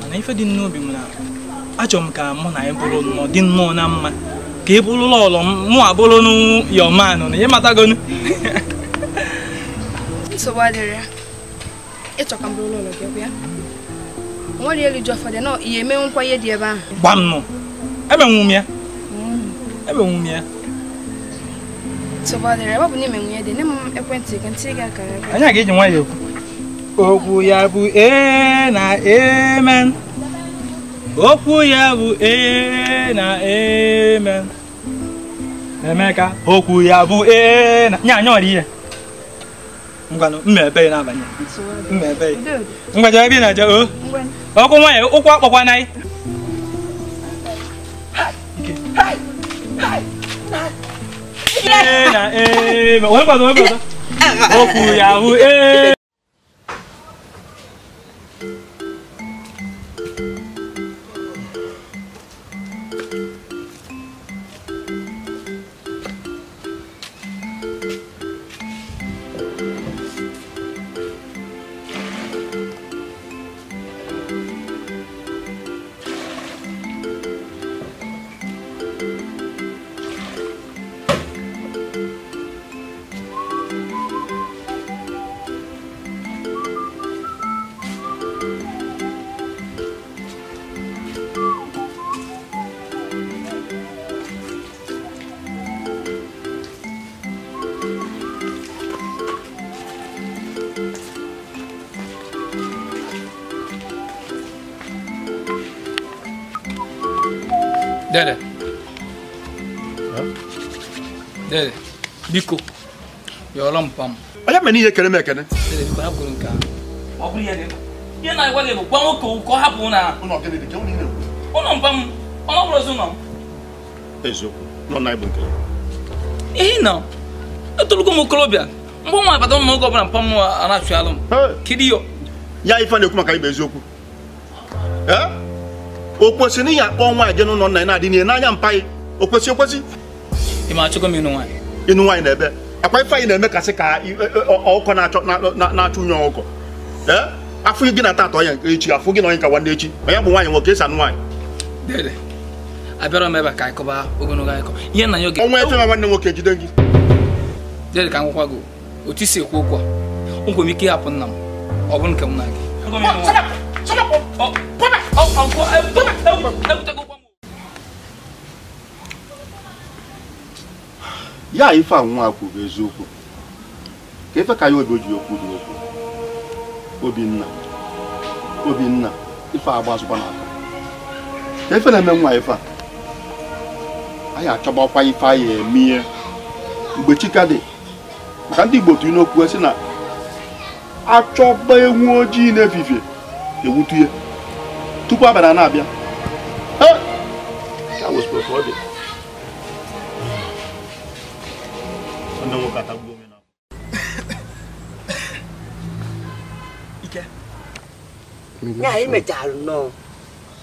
S5: Mana ife dị n'obi m na achọrọ m ka mụ na anyị bụrụ nnọọ dị nnọọ na mma ka ị bụrụ ụlọ mụ abụrụ n'yomanụ na ihe matagonu.
S10: Nsogbu adịrị ya. Ịchọ ka m bụrụ ụlọ gị bụ ya. Nwere elu ju afọ dị na ihe eme nkwa ihe dị ebe ahụ.
S5: Gwa m nụ. Emenwu m ya. Emenwu m ya.
S10: Nsogbu adịrị ya. Ọ bụ n'ime nwunye dị. Nye m ekwentị ka ntị gị akara ebe.
S5: Anyị ga-eji nwayọọ okwu. Okwu ya bụ ee na amen. Okwu ya bụ ee na amen. Emeka, okwu ya bụ ee na nya ọrụ ihe. Ngwanụ mmebe na-abanye. Mmebe. Ngwaje ebe na-aje o. Ọkụ nwanyị ụkwụ akpọkwa na anyị. Ee na amen. Onye kwado. Okwu ya bụ ee. Dede, biko, yọrọ mpam.
S11: Onye mere ihe kere m ekene?
S1: Dede, biko ya kwuru nke ahụ.
S5: Ọ bụrụ ihe dị mkpa. Ihe na-agwa gị bụ gwa nwoke ka ọ hapụ na
S11: ụlọ gịnị dị ka ụlọ ile.
S5: Ụlọ mpam, ọ bụrụ ozu nọ.
S11: Eziokwu, nọ na igbo nke.
S1: Ihe na etolugo m okorobịa. Mgbe nwa abata m oge ọbụla mpam m na-achụ alụ m. Kidi yo.
S11: Ya ife na-ekwu maka ibe eziokwu. O kwesịrị ihe akpọ nwaanyị je n'ụlọ nna ya na-adị n'ihe n'anya mpaghị. O kwesị ekwesị?
S1: Ị ma achọgo m ịnụ nwaanyị.
S11: Ịnụ nwaanyị na-ebe. Akwa ife anyị na-eme kasị ka ọkụkọ na-achụ unye ọkụkọ. Afọ gị na tatọ ya echi, afọ gị na onye nka nwanne echi. Onye bụ nwaanyị nwoke esi anụ nwaanyị.
S1: Dede, abịara m ebe ka anyị kọba ogologo akụkọ. Ihe na ya oge.
S11: Ọnwa efe ma nwanne nwoke jide gị.
S1: Dede ka m gwakwa gị otu isi ekwu okwu a. O nwere m ike ịhapụ nna m. Ọ bụrụ nke m na gị.
S11: Ya ife a nwa kwuru bụ eziokwu. Ka ife ka ya obi ji okwu dị okwu. Obinna ife agbazụkwa n'aka. Ka ife na-eme nwa ife a. Anyị achọbakwa ife anyị eme mgbe chika dị. Maka ndị Igbo tụrụ n'okwu esi na achọba ewu ojii n'efifie ewutu ya tupu abalị na-abịa. Ka wụsịrị ka ọ dị.
S7: Ike. Ya imechara nnọọ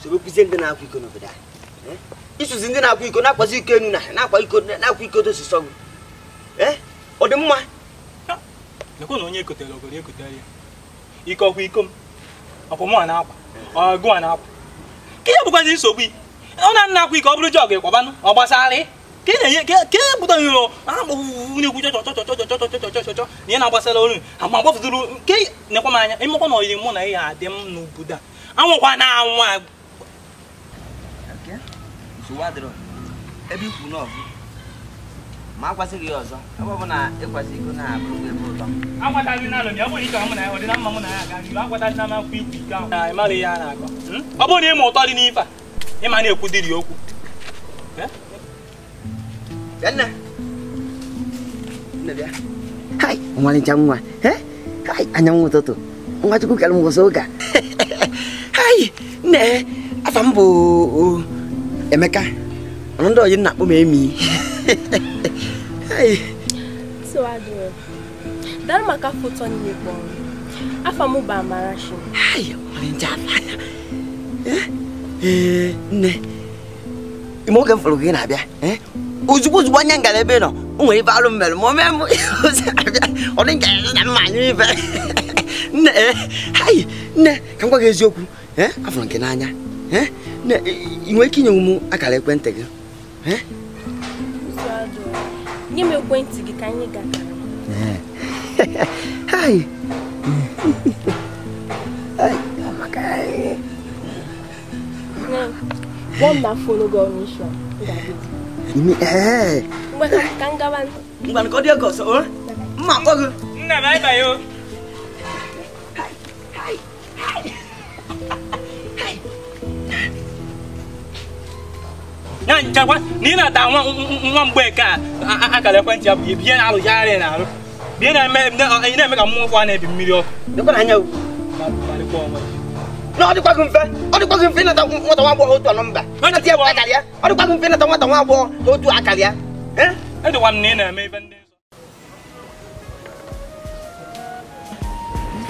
S7: soro kụzie ndị na-akwa iko n'obodo a. Isuzi ndị na-akwa iko na-akwazi iko enu na-akwa iko dosisọ gị. Ọ dị mma.
S5: Lekwa na onye ekotere obodo ekotere ya. Ike ọkwa iko m. Ọkwa mụ na-akwa. Ọgụ a na-akwa. Ka ihe bụkwazi nsogbu ị. Ọ na-nna akwa iko ọ bụrụ jọgụ ịkwabanụ ọ gbasara ị. Ka ị na-enye ka e bụta nyụrụ na-ekwu chọchọchọchọchọchọchọchọchọchọ na ihe na-agbasara olu ma gbafụtụrụ nke nekwa m anya ịmakwa na oyiri mụ na ihe adị m n'obodo a anwụkwa na anwa
S7: ebe ikwu n'ọgụ ma akwasịghị ya ọzọ ebe ọ bụ na ịkwasị iko na-abụrụ ebe ụtọ
S5: akwataghị na alụm ya bụrụ ike mụ na ọ dị na mma mụ na ya aga n'ihu akwataghị na makwa ikwu ike ahụ ịmara ihe a na-akọ ọ bụrụ na ịma ụtọ dị n'ife a ịma na-ekwu dịrị okwu
S7: dia. Hai, ngomongin camwa. Hai, anyang moto tu. Ngaju ku kalau ngosoga. Hai, ne, afambu. Emeka. Ondo yin nak bu memi. Hai.
S9: Suado. Dar maka foto ni bon. Afamu ba marashi.
S7: Hai, ngomongin java. Ne. Imo kan folo gina bia. Uzubu anya ngalebe no. Unwe ba lo mel mo memo. Odin ga na manyi be. Ne, hai, ne, kan kwa gezioku. Afro nke n'anya. Ne, inwe kinye mu akala ekwente gị.
S9: Suado. Nye me ekwenti gị ka anyị gata.
S7: Hai. Hai, amakai.
S9: Wọ́n na fóònù gan ní ṣọ́ David.
S7: Imi
S9: Ngbe ka ngawan.
S7: Ngban ko dia goso. Ma ko gu.
S5: Nna bye bye yo.
S7: Hai.
S5: Na nchakwa ni na da nwa mgbe ka akala ekwentị ya bụ bie na alụ ya arị na alụ. Bie na eme ka mmụọ fọ na ebi mmiri ọkụ.
S7: Deko na anya. No, odi kwa kumfe na nwata nwa agbọghọ otu anọmba. Na tie bụ akara ya. Odi kwa kumfe na nwata nwa agbọghọ otu akara ya.
S5: Ede wan na na-eme ibe ndị nsọ.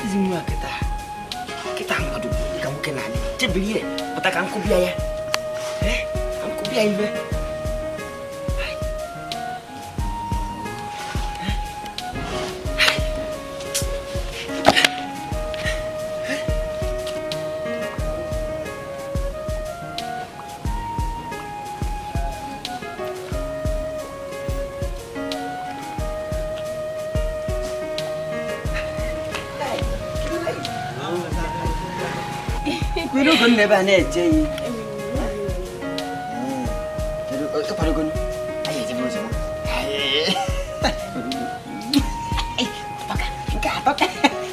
S7: Izi nwa kita ngadu ka nwoke na ani. Chebiri e, pata ka nkubia ya. Nkubia ibe. Kudu kun ne ba ne je yi. Kudu ka fara kun. Ai je mo mo. Ai. Paka.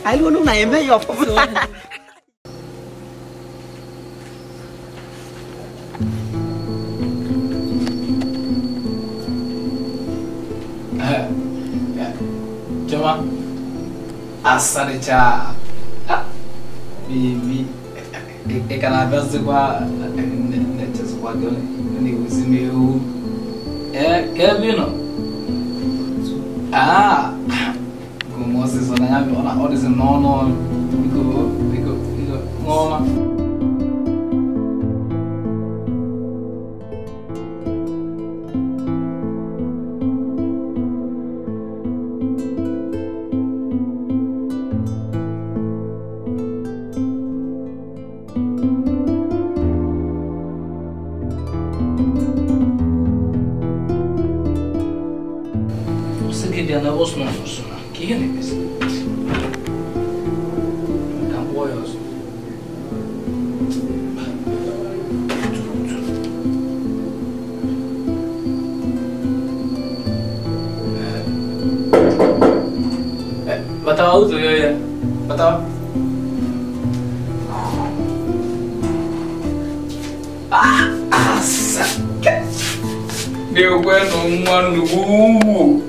S7: Ai lu na em yo.
S1: Joma. Asante cha. Bibi. Ekana bese kwa netes kwa gani ni uzime huu Kevino kumosi sana yami ona odisi nono biko ngoma Dia na os nossos, que ele pensa. Campoios. बताओ तो ये बताओ. Saca. Deu bueno mano.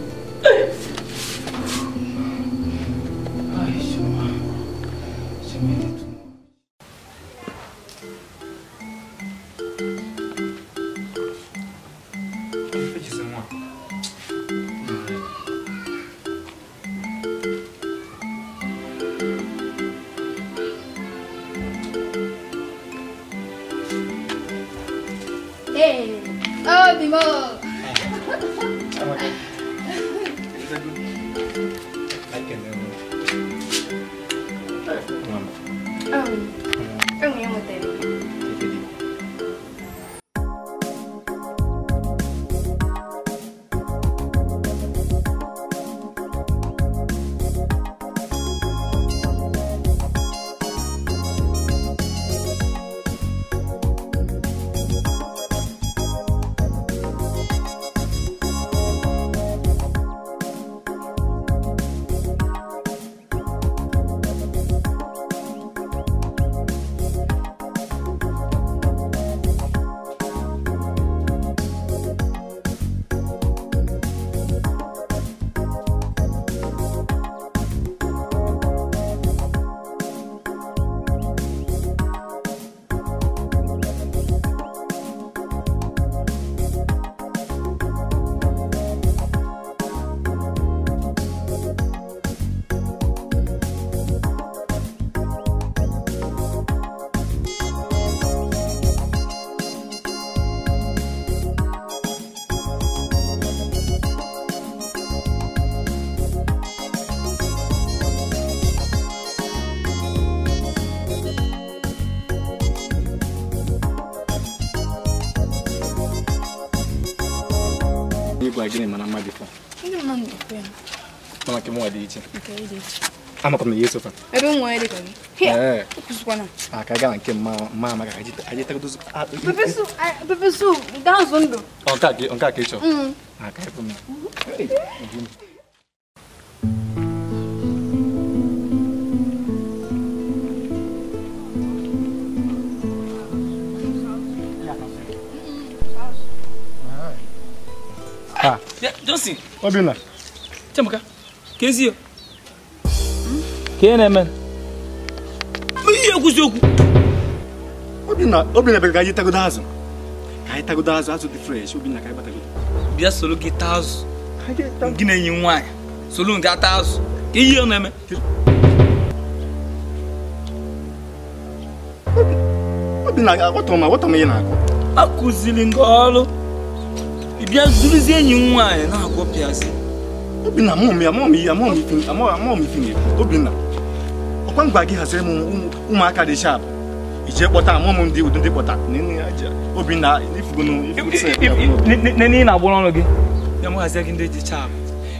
S6: gwa gịnị mana mma bifo.
S10: Ndị mmadụ na-ekwu ya.
S6: Mana ke mwa dị iche.
S10: Nke ịdị iche.
S6: Amakwa m na Yesu fa.
S10: Ebe nwa ya dị ka gị. Here. Kwụsịkwana.
S6: Ka ga nke mma maka aje ta dozu.
S10: Pepe soup, dance ndụ.
S6: Onka ka ịchọ. Ka ịfụ m.
S5: Johnson.
S6: Obinna.
S5: Chamaka. Kezio. Kene Ihe kwụsị okwu.
S6: Obinna bega anyị tagodo azụ. Ka anyị tagodo azụ dị fresh. Obinna ka anyị batagodo.
S5: Bịa solo gị taa azụ. Gị na enyi nwaanyị. Solo nga taa azụ. Ka ihe ọ na-eme.
S6: Obinna aghọtọ m ihe na-akụ.
S5: Akụzili nga ọrụ. Ị bịa zụrụzie enyi nwaanyị na-agwọ pịasị.
S6: Obinna amụọ m ife Obinna ọkwa ngwa gị haziri m ụmụaka dị sharp ije kpọta amụọ m ndị ụdị ndị kpọta Obinna
S5: nene na-agbụrụ ọrụ gị ya m hazie gị ndị dị sharp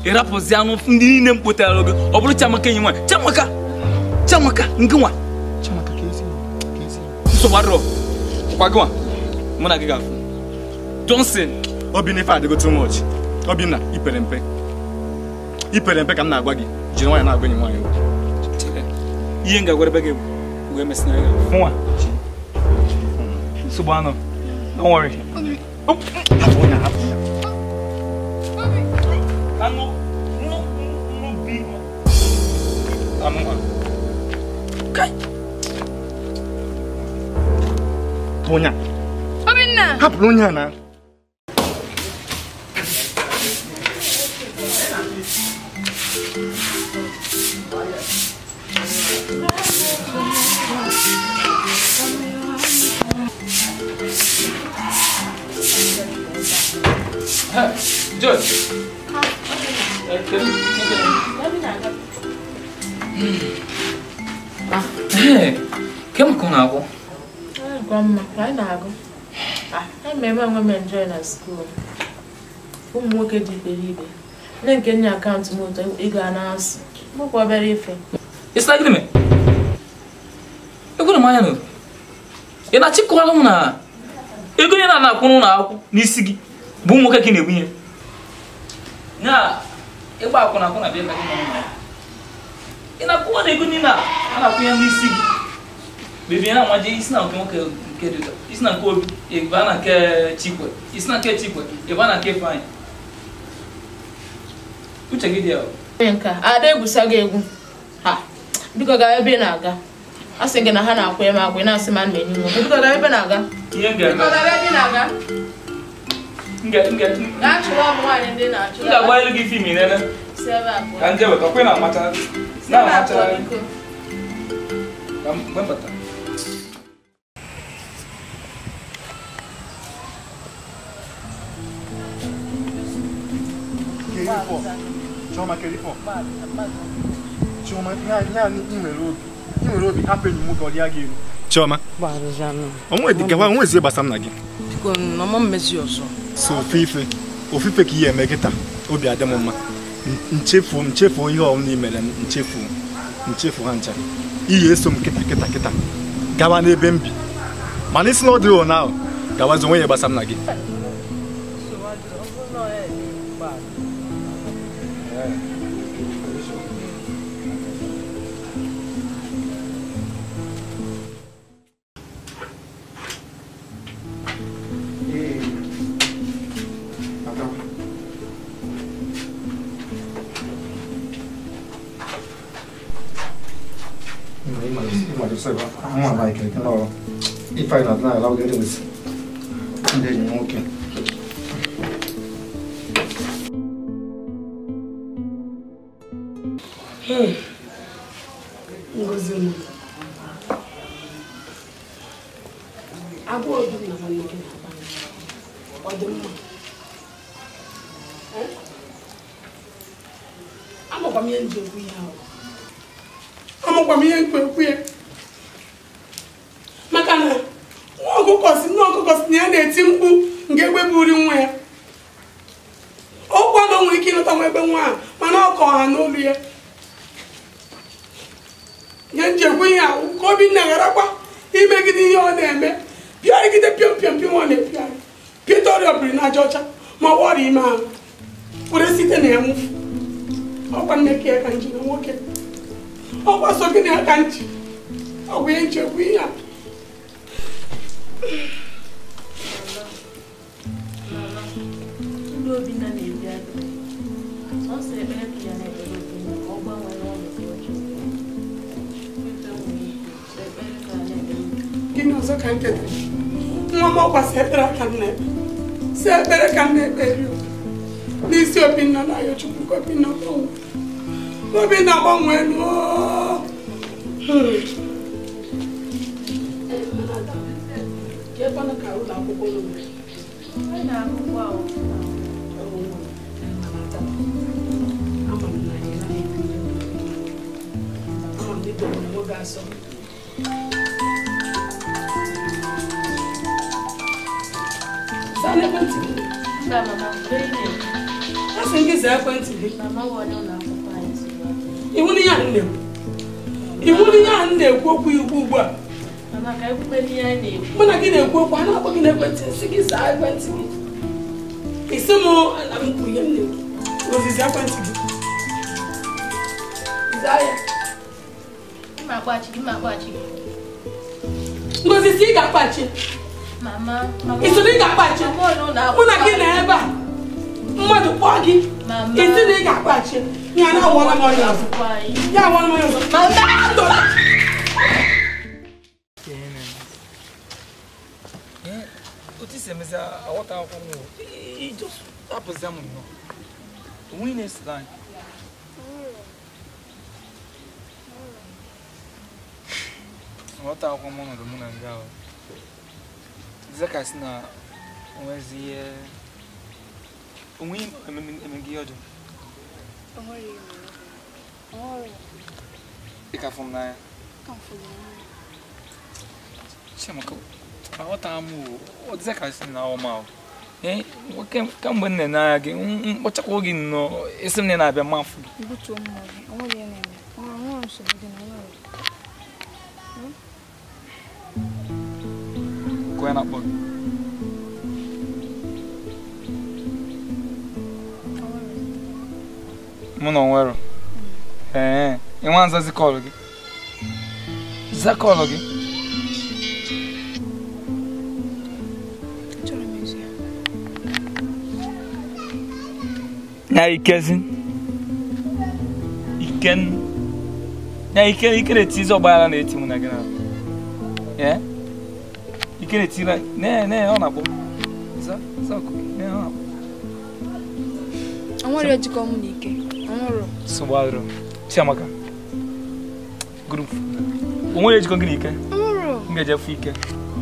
S5: ịrapụzi anụ ndị niile m kpotara gị ọ bụrụ Chamaka enyi nwaanyị Chamaka nke nwa nsogbu adịrọ ọkwa gị nwa mụ na gị ga-afụ Johnson.
S6: Obinna ife adịgo too much. Obinna ipere mpe ka m na-agwa gị jiri nwaanyị na-agwa enyi nwaanyị
S5: ihe m ga-agwara gị wee mesịna ya nwa nsogbu anọ don't worry.
S10: Obinna
S6: hapụrụ onye a na
S1: John. Kemu kuna ako?
S12: Grandma, I nago. I remember when we enjoyed at school. Who work at the baby? Then can you account to motor? You got an ass. What were very fair?
S1: It's like me. You go to my own. You're not cheap calling na. You go na kuno na nisigi. Boom work in the wind. Na, you back on a corner. In a poor egunina, and a queer nisigi. Baby, I'm a jay is now okay. It's not good. Ivana care cheaper. It's not care cheaper. Ivana care fine. Which I get you.
S12: Benka, I dare Busagegu. Ha, because I have been aga. I think in a hana where my when I see man menu. Because I have been aga. Because I have been aga. Get. Natural wine and dinner.
S1: Why you give me, Nana?
S12: Seven.
S1: Can't tell what I'm matter. Now, matter. Come,
S6: Choma kelifo. Choma nya ni nwere obi hapụ enyi m ka ọ dị aga elu. Choma. Onwe dị gawa onwe zie gbasam na gị.
S13: Biko na mama mmezi ọzọ.
S6: So ofufe ka ihe eme kịta obi adị m mma. Nchefu ihe ọ m mere nchefu ha ncha. Ihe eso m kịta gawa n'ebe m bi. Mana isi na ọ dịrị na ahụ gawazi onwe ya gbasam na gị. Uma vai que não e faz nada lá o dele isso dele não ok
S8: Ngozi m abụọ obi na nwanne gị ọ dị mma amakwa m ihe nji ekwu ihe ahụ amakwa m ihe nkwu ya maka na nwa ọkụkọ si na ya na-eti mkpu nke egbe buru nwa ya o ọha n'olu ya nye njekwa ihe ahụ ka Obinna gharakwa imegide ihe ọ na-eme pịarịgide pịọm pịọm pịọm ọ na-epịarị pịta ọrịa obiri na aja ọcha ma ọ ọrịa ime ahụ were site na ya nwụfu ọkwa nneke ya ka nji na nwoke ọkwa so gị na ya ka nji ọgwụ ihe nchekwa ihe a
S12: ndị Obinna na-ebi adị ọ sị ekpere ka ya na-ekpere Obinna ka ọ gbanwere ọnọdụ ọjọọ
S8: gịnị ọzọ ka nketa nwa m ọkwasị ekpere aka nna ekpe si ekpere ka nna ekpe rio n'isi Obinna na ayọ Chukwu ka Obinna gbanwee nuo kekwana ka ụlọ akwụkwọ n'obodo
S12: anyị na-agụkwa ahụ
S8: iwu n'ihe ahụ na-ekwu okwu ikwu ugbu a mụ na gị na-ekwu okwu a na-akpọ gị n'ekwentị nsị gị zaa ekwentị gị isi m na m kwuru ihe m na-ekwu ozizi ekwentị gị zaa ya Ngozi si ị ga-akpachi isoro ị ga-akpachi mụ na gị na ebe a mmadụ kpọọ gị isi na ị ga-akpachi ya na-awọla m onye ọzọ ya awọla m onye ọzọ
S5: otu isi emezi aghọta akwụkwọ m ijos apụzi m nnọọ onwe na-esiri anyị aghọta akwụkwọ m ọnọdụ mụ na nga ahụ dịzakasị na onwezi ihe onwe emege ihe ọjọọ dịka fụ m n'anya Chiamaka aghọta m ọ dịzakasị na ọma ahụ kamgbe nne n'anya gị mkpọchakwa gị nnọọ isi m na-abịa mafụ gị kwe na-akpọ gị mụ na onwero ịnwa nzazi kọlụ gị za kọlụ gị na ikezi iken na ike na-etizi ọgbaghara na-eti mụ na gị na ike na-etira ọ na-akpọ
S10: onwere ejikọ mụ na ike
S5: sụgbadoro Chiamaka group onwere ejikọ gị na ike m ga-eje fụ ike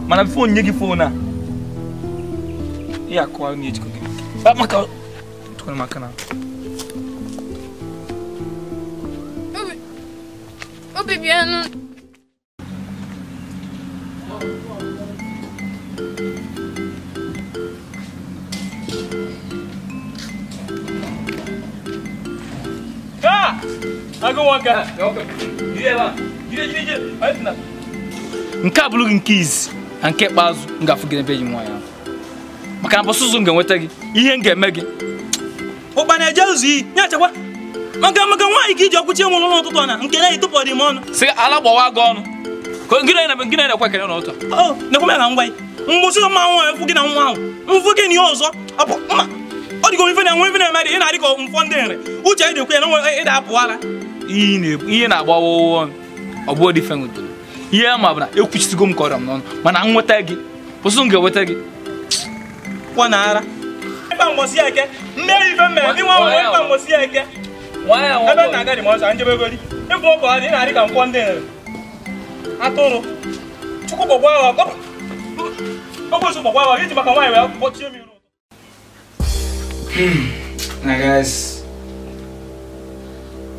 S5: mana bifo nye gị fon a ihe akụwa na ejikọ gị maka tụkwara maka na
S10: obi bịanụ
S5: nke a bụrụ gị nke izi na nke ikpeazụ m ga-afụ gị n'ebe enyi m nwaanyị ahụ maka na bọsụ ụzọ m ga-enweta gị ihe m ga-eme gị
S14: ụkpa na-eje ụzọ iyi nye achakwa maka nwaanyị ka iji ọkwụchi enwe ụlọ ụtụtụ na nke na ịtụpụ dị m ọnụ
S5: sị ala gbawa gị ọnụ ka gị na-ekwe ekele n'ụtọ
S14: nekwe ka ngwa mgbụsị mma nwa efu gị na nwa ahụ mfụ gị na ihe ọzọ ọ dịgo ife na-enwe ife na-eme dị ị na-adị ka mfọ ndị nri uche ị dịkwa ya na ịda apụwala
S5: ihe na-agbawa ọgbọ dị fe nwetara ihe ma bụ na ekwuchisigo m kọrọ m n'ọnụ mana nweta gị kwụsị m ga-eweta gị
S14: kwa na ara ịkpa mgbọsi ya eke ndị ife mere ndị nwa nwere ịkpa mgbọsi ya eke ebe na-aga dị m ọzọ njebegori ịbụ ọkọ ha dị ị na-adị ka mfọ ndị nri atụrụ chukwu gbọgwa agha ọgbọsụ gbọgwa agha iji maka nwaanyị wee kpọchie m iru
S5: na guys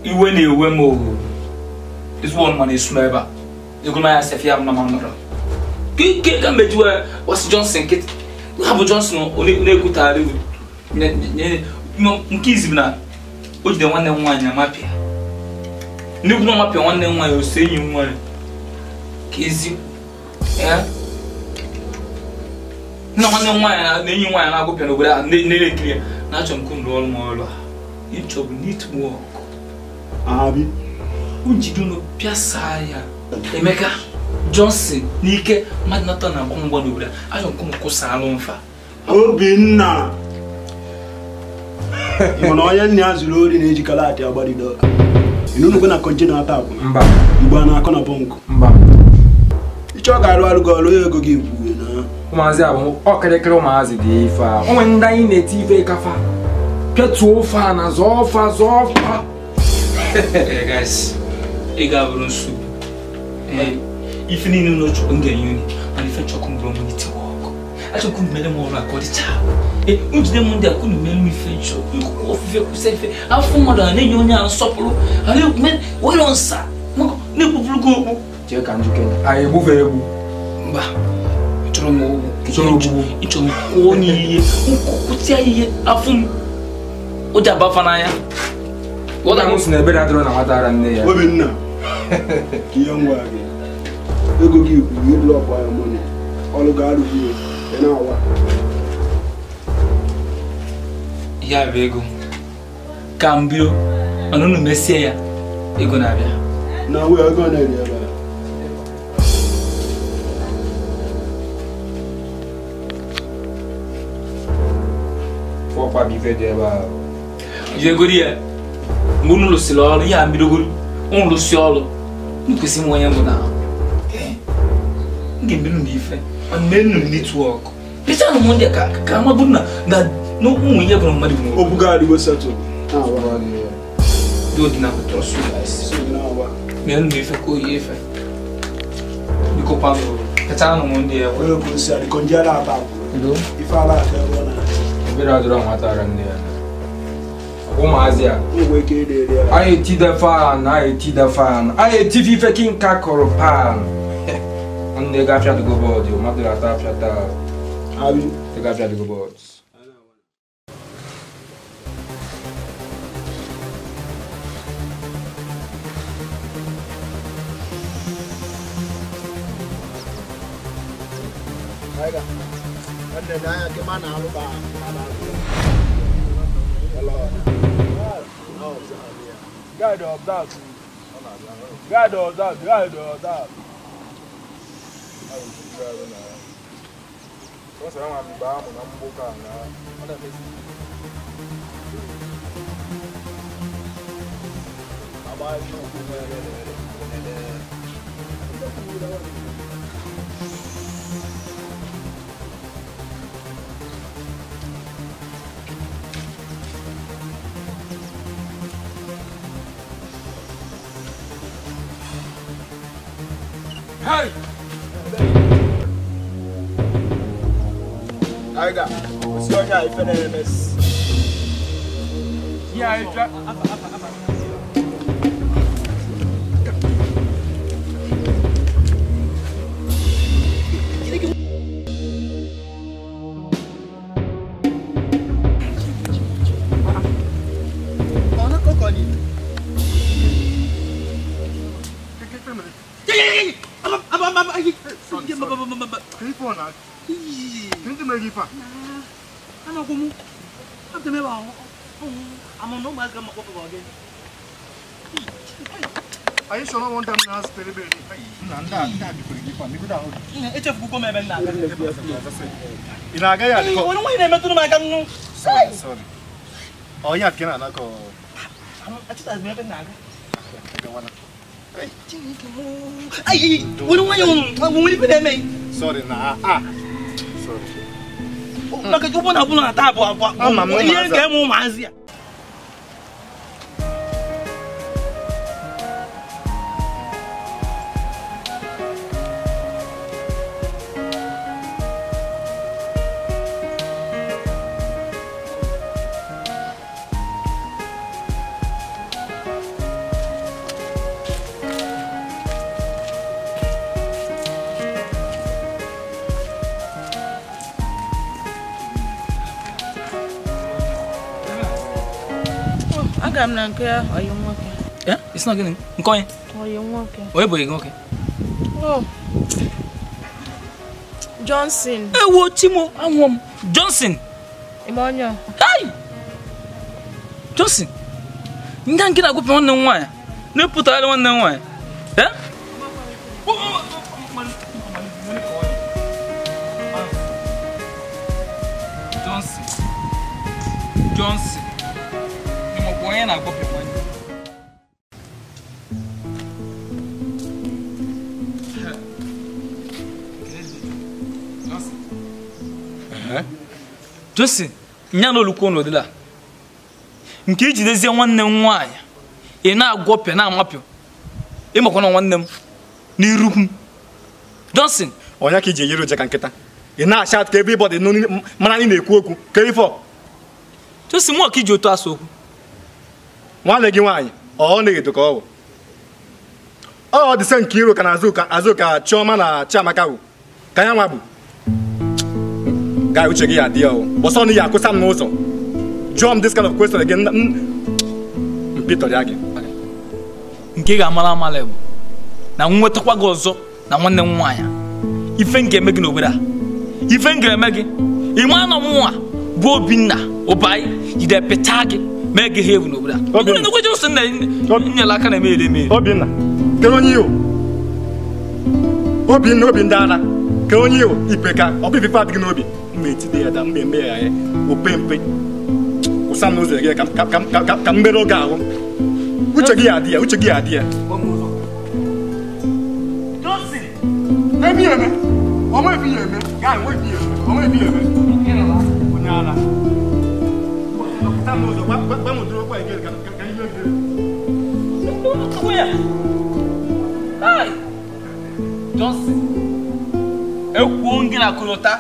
S5: iwe na-ewe m ohu ezigbo ọnụma na-esu m ebe a egolo ya sefi ya na mamara ka mejuwe wasi Johnson nkịtị ha bụ Johnson na-ekwutagharị nke izi bụ na
S1: o jide nwanne nwaanyị amapịa nnukwu na amapịa nwanne nwaanyị ose enyi nwaanyị ka ezi na nwanne nwaanyị na enyi nwaanyị na-agụpịa n'obodo a na-ekiri ya na-achọ m kum rụọ m ọrụ a ịchọbụ netwọk
S11: abi
S1: unjide unu pịasa ya Emeka Johnson n'ike mmadụ nata na akwụ mgba n'obodo a achọ m kum kwụsa alụ mfa
S11: Obinna ịmana onye nna ya zuru ori na-ejikọrọ atị agbarido ịnụnụkwe na kọntena ata akwụ mba igbo a na-akọ na bọnkụ mba ịchọ ga-arụ arụ gị ọrụ ego gị ekwuwe na
S15: ụmụazị abụ ọkịrịkịrị ụmụazị dị ife a onwe ndị anyị na-eti ife kafa pịatuo ofe a na zọọfa
S1: guys ị ga-abụrụ nsogbu ife niile n'ochu m ga-enye unu mana ife chọkụ mbụrụ m netwọk achọkụ mmele m ọrụ aka ọ dịcha njide m ndị akụ na mmele m ife nchọ ikuku ofufe kwụsị efe afọ mmadụ a na-enye onye a nsọpụrụ onye nsa na-egbuburu gị okpu
S15: jee ka njike anyị egbufe egbu
S1: mba chọrọ m ogwu ịchọrọ m kwụọ onye ihe nkwụkwụtịa ihe afọ m o ji abafa n'anya
S15: ụda m si na ebere adịrọ na nwata ara nne ya
S11: Obinna ka ihe ngwa gị ego gị kwuru ịbụlọ ọkwa ya mọnụ ọrụ ga-arụghị ya na-awa
S1: ya bụ ego ka m bio mana unu mesie ya ego na-abịa
S11: na wee ego na-eri ebe a
S15: fọkwa bụ ife dị ebe a
S1: jegori ya mgbe unu lụsịrị ọrụ ihe a mbidogoro unu lụsị ọrụ nkwesị m onye mbụ na m ga-emerụ na ife mana mee nnụnụ netwọk pịchanụ m ndị ka amabụrụ na ụmụ ihe bụrụ mmadụ bụ
S11: obuga adịgo setụl
S1: dị odina trọst mee nnụnụ ife ka oyi ife biko kwanụ pịchanụ m ndị ya
S11: ife ala aka ebe ọ na
S15: ebere adịrọ nwata ara nne ya ụmụazị a anyị etide fan anyị etide fan anyị etife ife kinka kọrọ pan ndị ga-apịa dịgo bọọdụ mmadụ ga-ata apịa taa ndị ga-apịa dịgo bọọdụ
S11: Guide of that. Guide of that. Guide of that. What's wrong with me?
S16: Hey! I got. What's your guy? FNMS. Yeah, I got.
S11: Are you sure I want them to ask very big? Sorry. Oh, yeah, can I go? Sorry, nah. Sorry.
S13: Aga m na nke oyi nwoke.
S14: Yeah, it's not getting. Nkoye.
S13: Oyi nwoke.
S14: Oye boy nwoke.
S13: Oh. Johnson.
S14: Ewo Chimo anwom. Johnson.
S13: Imonyo.
S14: Hey. Johnson. Nga ngina go pe wonne nwa. Ne putale wonne nwa. Eh? Johnson. Ni mo boye na go pe wonne. Johnson, nya no luko no de la. Nke ejidezi nwanne nwaanya. Ị na-agwọpe na amapio. Ị makwa na nwanne m n'iru m. Johnson,
S6: onya ka ije yiro je ka nkịta. Ị na-ashat ka everybody no mana anyị na-ekwu okwu. Ka ifo.
S14: Johnson mo ka iji otu aso okwu.
S6: Nwanne gị nwaanyị, ọ na-edo ka ọ bụ. Ọ dị se nke iro ka na Azuka Chioma na Chiamaka bụ. Ka ya nwa bụ. Guy, uche gị adị ya o. Bọsọ na ya akwụsa m n'ụzọ. Jụọ m this kind of question again. Mpịtọrọ ya gị.
S14: Nke ga-amara amala bụ na nwetakwa gị ọzọ na nwanne m nwaanyị. Ife m ga-eme gị n'obodo a. Ife m ga-eme gị. Ị ma na mụnwa bụ Obinna Ụbai jide pịta gị mee gị ha ewu n'obodo a. Obinna gwe Johnson na nyela aka na-eme eme.
S6: Obinna, kere onye iwu. Obinna obi ndị ara. Kere onye iwu ipeka. Ọ bụ ife adịghị n'obi. Metide ya da mmemme ya opempe usam n'ụzọ gị ka mbere oge ahụ uche gị adị ya
S16: Johnson emi eme ọmọ ebi eme ya nwe ebi eme ọmọ ebi eme onye ala usam n'ụzọ gba mo duro kwa ege ka ihe
S14: gere Hey Johnson ekwu ngi na kulota.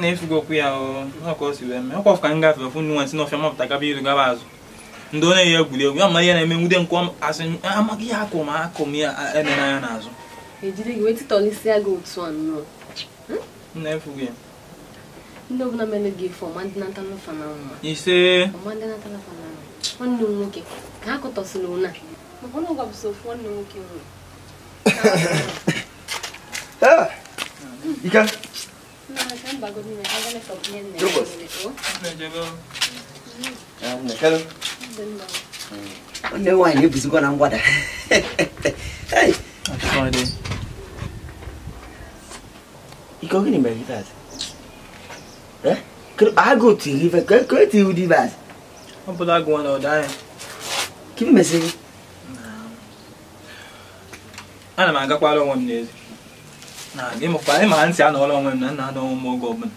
S14: Na efugo ku ya o ko si we me ko fa nga fe fu nu ansi no fe mo taka bi ga bazu ndo na ye gbule ya ma ye na me ngude nko asin amagi ya ko ma ko mi ene na ya nazo
S9: e jide gi weti to ni si aga otu an no
S14: na efugo ya
S9: ndo na me gi fo man na tan no fa na ma
S14: ise
S9: man na tan fa na won nu nwoke ka ko to si lo na mo ko no ga so fu won nu nwoke wo
S7: Ika
S9: kan bago ni ka ga na so ni ne
S7: ne wine ni bisu ko na ngwada Hey.
S5: That's fine.
S7: You go get him back that. Eh? I go to river. Go to you divas.
S5: I'm put that going out there.
S7: Give me a message.
S5: Ana m agakwa ọrụ onwe m n'ezi. Na-aga ịmụkwa ịma ntị a na ọrụ onwe m na nna ada ụmụ oge ọbụla.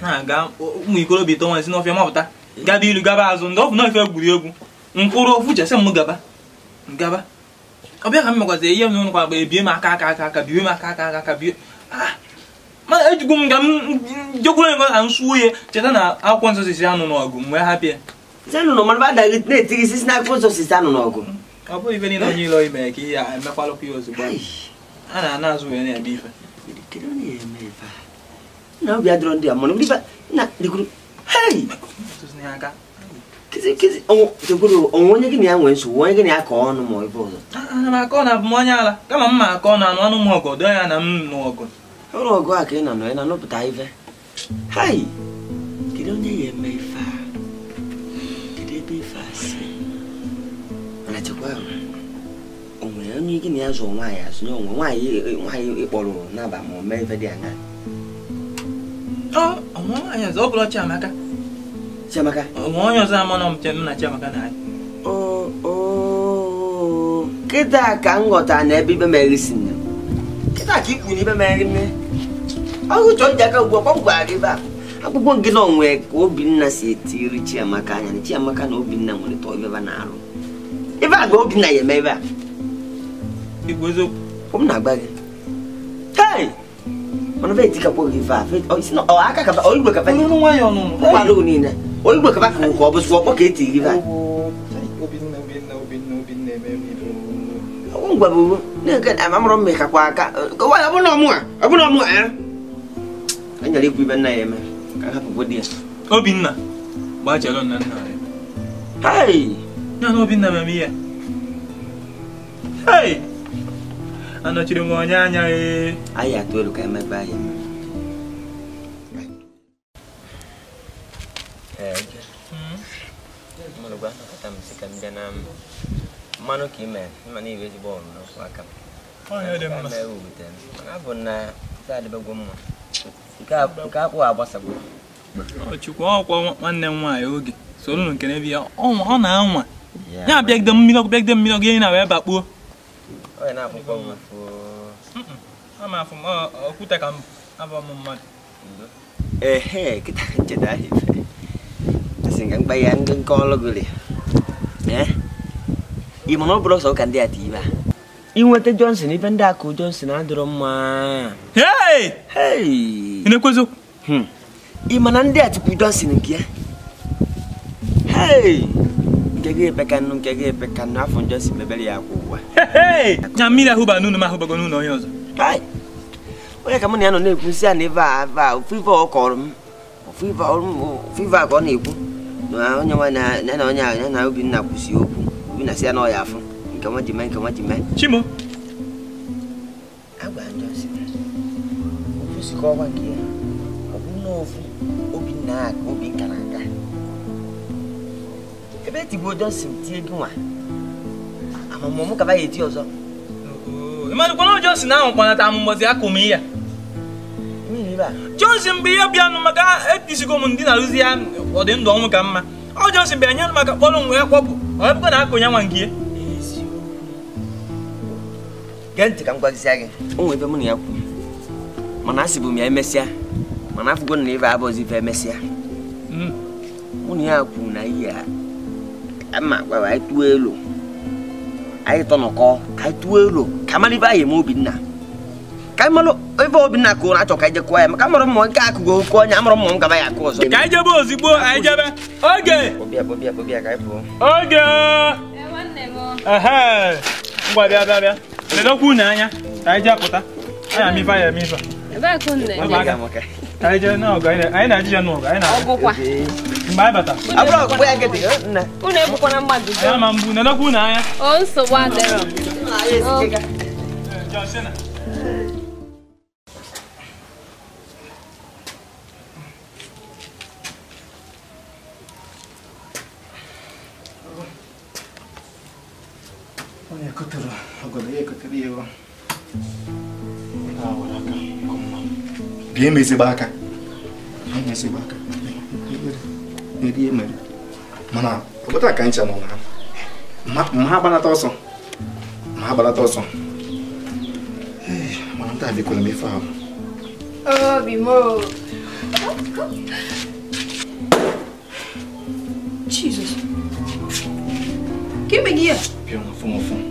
S5: Na-aga ụmụ ikorobịa ito nwe si n'ọfịa mapụta gaba ilu gaba azụ ndị ọ bụ n'ofe egwuregwu mkpụrụ ofu chesị m gaba ngaba ọbịa ka m mekwazi ihe m n'ụlọ kwa ebie m aka bie m aka bie mana ejigo m ga m jekwuru ego na nsu oye cheta na akwụkwọ nsọ sisi anụ n'ọgụ mgbe ha bịa
S7: Zanu no man ba da na-etiri sisi na akwụkwọ nsọ sisi anụ n'ọgụ.
S5: Ọ bụ ife niile onye ilo ime ka ihe emekwalụkwa ya ozugbo a na-ana azụ wee na-ebe ife
S7: kedu onye eme ife na obi adịrọ ndị a mana obi na dịkwuru hey kizi dịkwuru onye gị na ya nwee nsogbu onye gị na ya ka ọnụ ma ife ọzọ
S5: ana m aka ọ na-abụ m onye ala kama m ma aka ọ na-anụ anụ m ọgọ doo ya na m nụ ọgụ
S7: ọrụ ọgụ a ka ị na-anọ ị na-anọpụta ife hey kedu onye ya eme ife a kedu ebe ife a si mana chekwa onwere onye gị na ya zụ nwaanyị azụ nye onwe nwaanyị ịkpọrọ n'aba ma o mee ife dị anya
S5: nwaanyị ọzọ ọ bụla Chiamaka onwe onye ọzọ ama na m na Chiamaka na anyị
S7: kịta ka m ghọtara na ebe ibe mere si nne kịta ka ikwu na ibe mere nne ọgụ chọọ nji aka ugbu a gwara gị ebe a akwụkwọ gị na onwe ka Obinna si etiri Chiamaka anya na Chiamaka na Obinna nwere tọọ ibe ba na-arụ ebe a ga Obinna ya eme ebe a m na-agba gị hey mana ve etikapụ gị ife a aka kapa oyigwe kapa ọgbalụ niile oyigwe kapa ka ọ bụ sụọ ọkpọ ka eti gị ngwa bụ na-eke amamụrụ m mekakwa aka ọbụna ọmụ a anyara ikwu ibe nna ya eme ka hapụgbo di ya
S5: Obinna gbachalụ na nna ya
S7: hey
S5: ya na Obinna meme ihe hey anọchiri m onye anya
S7: anyị atụ elu ka emebe anyị mmanụ ka ime mma na iwe ezigbo ọrụ n'ọkwa aka abụ na adịbegwo mma nke akwụ agbasagbo
S5: Chukwu ọkwa nwanne m nwaanyị oge soro nke n'ebe ya ọ na-anwa ya bịagide mmiri ọgụ ihe na wee bakpuo ama afọ m okwute ka m abụ m mmadụ
S7: ehe kịta ncheta ahụ ife asị nga mkpa ya ndị nke ọlụ gụrị ị mana ọ bụrụ ọsọ ka ndị a dị ibe a inweta Johnson ife ndị akụ Johnson adịrọ mma
S5: ị na-ekwezo
S7: ị mana ndị a tupu Johnson nke ya nke gị epekanụ afọ Johnson mebere ya akwụ ụwa
S5: nya mmiri ahụba n'ụlọ m ahụbago n'ụlọ onye ọzọ
S7: onye ka m na ya nọ na-ekwu nsị a na ebe a ofu ife ọ kọrọ m ofu ife a ka ọ na-ekwu na onye nwaanyị na onye ya na Obinna kwụsị okwu Obinna sị ya na ọ ya afụ nke nwa ji mee
S5: Chimo
S7: agwa Johnson ofu si ka ọgwa nke ya ọ bụ na ofu Obinna aka obi nkara aga ebe etigbo Johnson tie gị nwa amamụmụ ka ba ya eti ọzọ
S5: ịmadụkwana Johnson ahụ kpanata amụmọzi akụm ya Johnson bụ ihe bịanụ maka etisigo m ndị na-arụzi ya ọdị ndụ ọnwụ ka mma ọ Johnson bịara nyenụ maka kpọrọ m wee kwọpụ ọ bụkwa na akụ ya nwa nke
S7: gee ntị ka m gwagịsịa gị o nwere ebe mụ na ya kwuru mana asị bụ m ya emesịa mana afụgo na ebe abụọzi ife emesịa mụ na ya kwuru na ihe a ma gwara anyị tụọ elu anyị tọnọkọ ka anyị tụọ elu ka mara ibe anyị eme Obinna ka anyị mara ebe Obinna kụrụ na-achọ ka anyị jekụọ ya maka mara mmụọ nke akụgo oke onye amara mmụọ m gaba ya akụ ọzọ
S5: ka anyị jebe ozigbo anyị jebe oge
S7: ka anyị pụọ
S5: oge ngwa bịa ledokwu na anya ka anyị jepụta anyị ama ife anyị eme ife ka anyị jee n'ọgụ anyị na-ajị ya n'ọgụ anyị na-ọgụkwa mgbe anyị bata
S9: unu egbukwana mmadụ
S5: ya ma mbụ ledokwu na anya
S9: o nsogbu adịrọ
S6: Onye kotere ogodo ya kotere ya ego. Awara aka komma. Bie mezi baka. Mezi baka. Eri emere. Mana obodo aka ncha no na. Ma banata ọsọ. Ma banata ọsọ. Mana nta bi kola me fa.
S10: Oh, Bimo. Jesus. Que beguia?
S6: Pion fumo fun.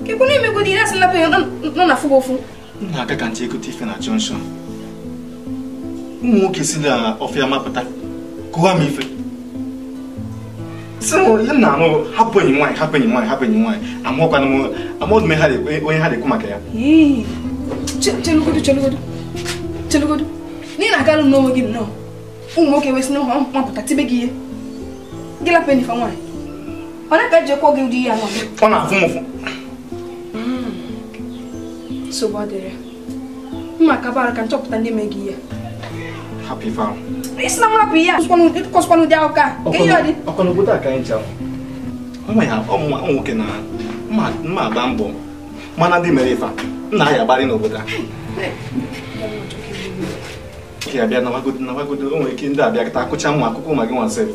S10: Que quando me godira se la pe não na fugo fu.
S6: Na ka kan tie ko tife na junction. Mo ke sila ofia mapata. Ko ha me fe. So ye na no happen in wine. Amo kwa no amo me hade onye hade kuma ka ya.
S10: Eh. Chelo godo. Ni na ka no mo gi no. Mo ke wes no mapata tibegie. Gila pe ni fa wine. Ona ka je ko gi di ya no.
S6: Ona fumo.
S10: So badere. Ma ka bar kan chop tande megie.
S6: Happy fam.
S10: Isso não é pia. Os quando de alca. Que eu ali.
S6: O quando botar cá então. Mama ya, o que na. Ma bambo. Mana di merefa. Na ya bari no botar. Que abia na wagodo o que nda abia tá kucha mu akoko magi wan self.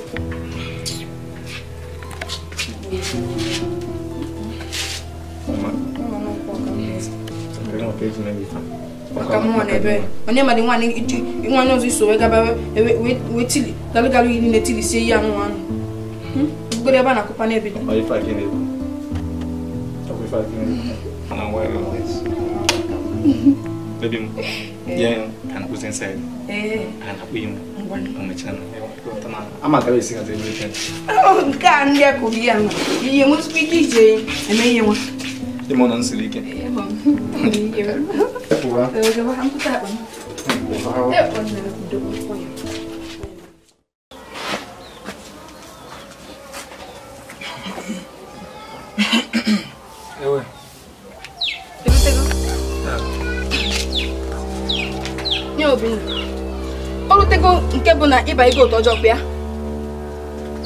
S10: Kamu ebe onye ma di nwa nyozo iso we gaba we tili galu yi ni tili se ya no anu gbere ba na kupa na ebe di
S6: o ifa kini o ifa kini na why like this baby yeah can go inside and we on my channel ama ka isi ka everything
S10: ka ndi ko di ya no ye mo speak je eme ye mo
S6: di mo non silike
S10: Ewa. Eu vou amputar.
S15: Ewe.
S10: Nyo bin. Olu tego nke bụ na ịba ego otu ọjọọ kwa.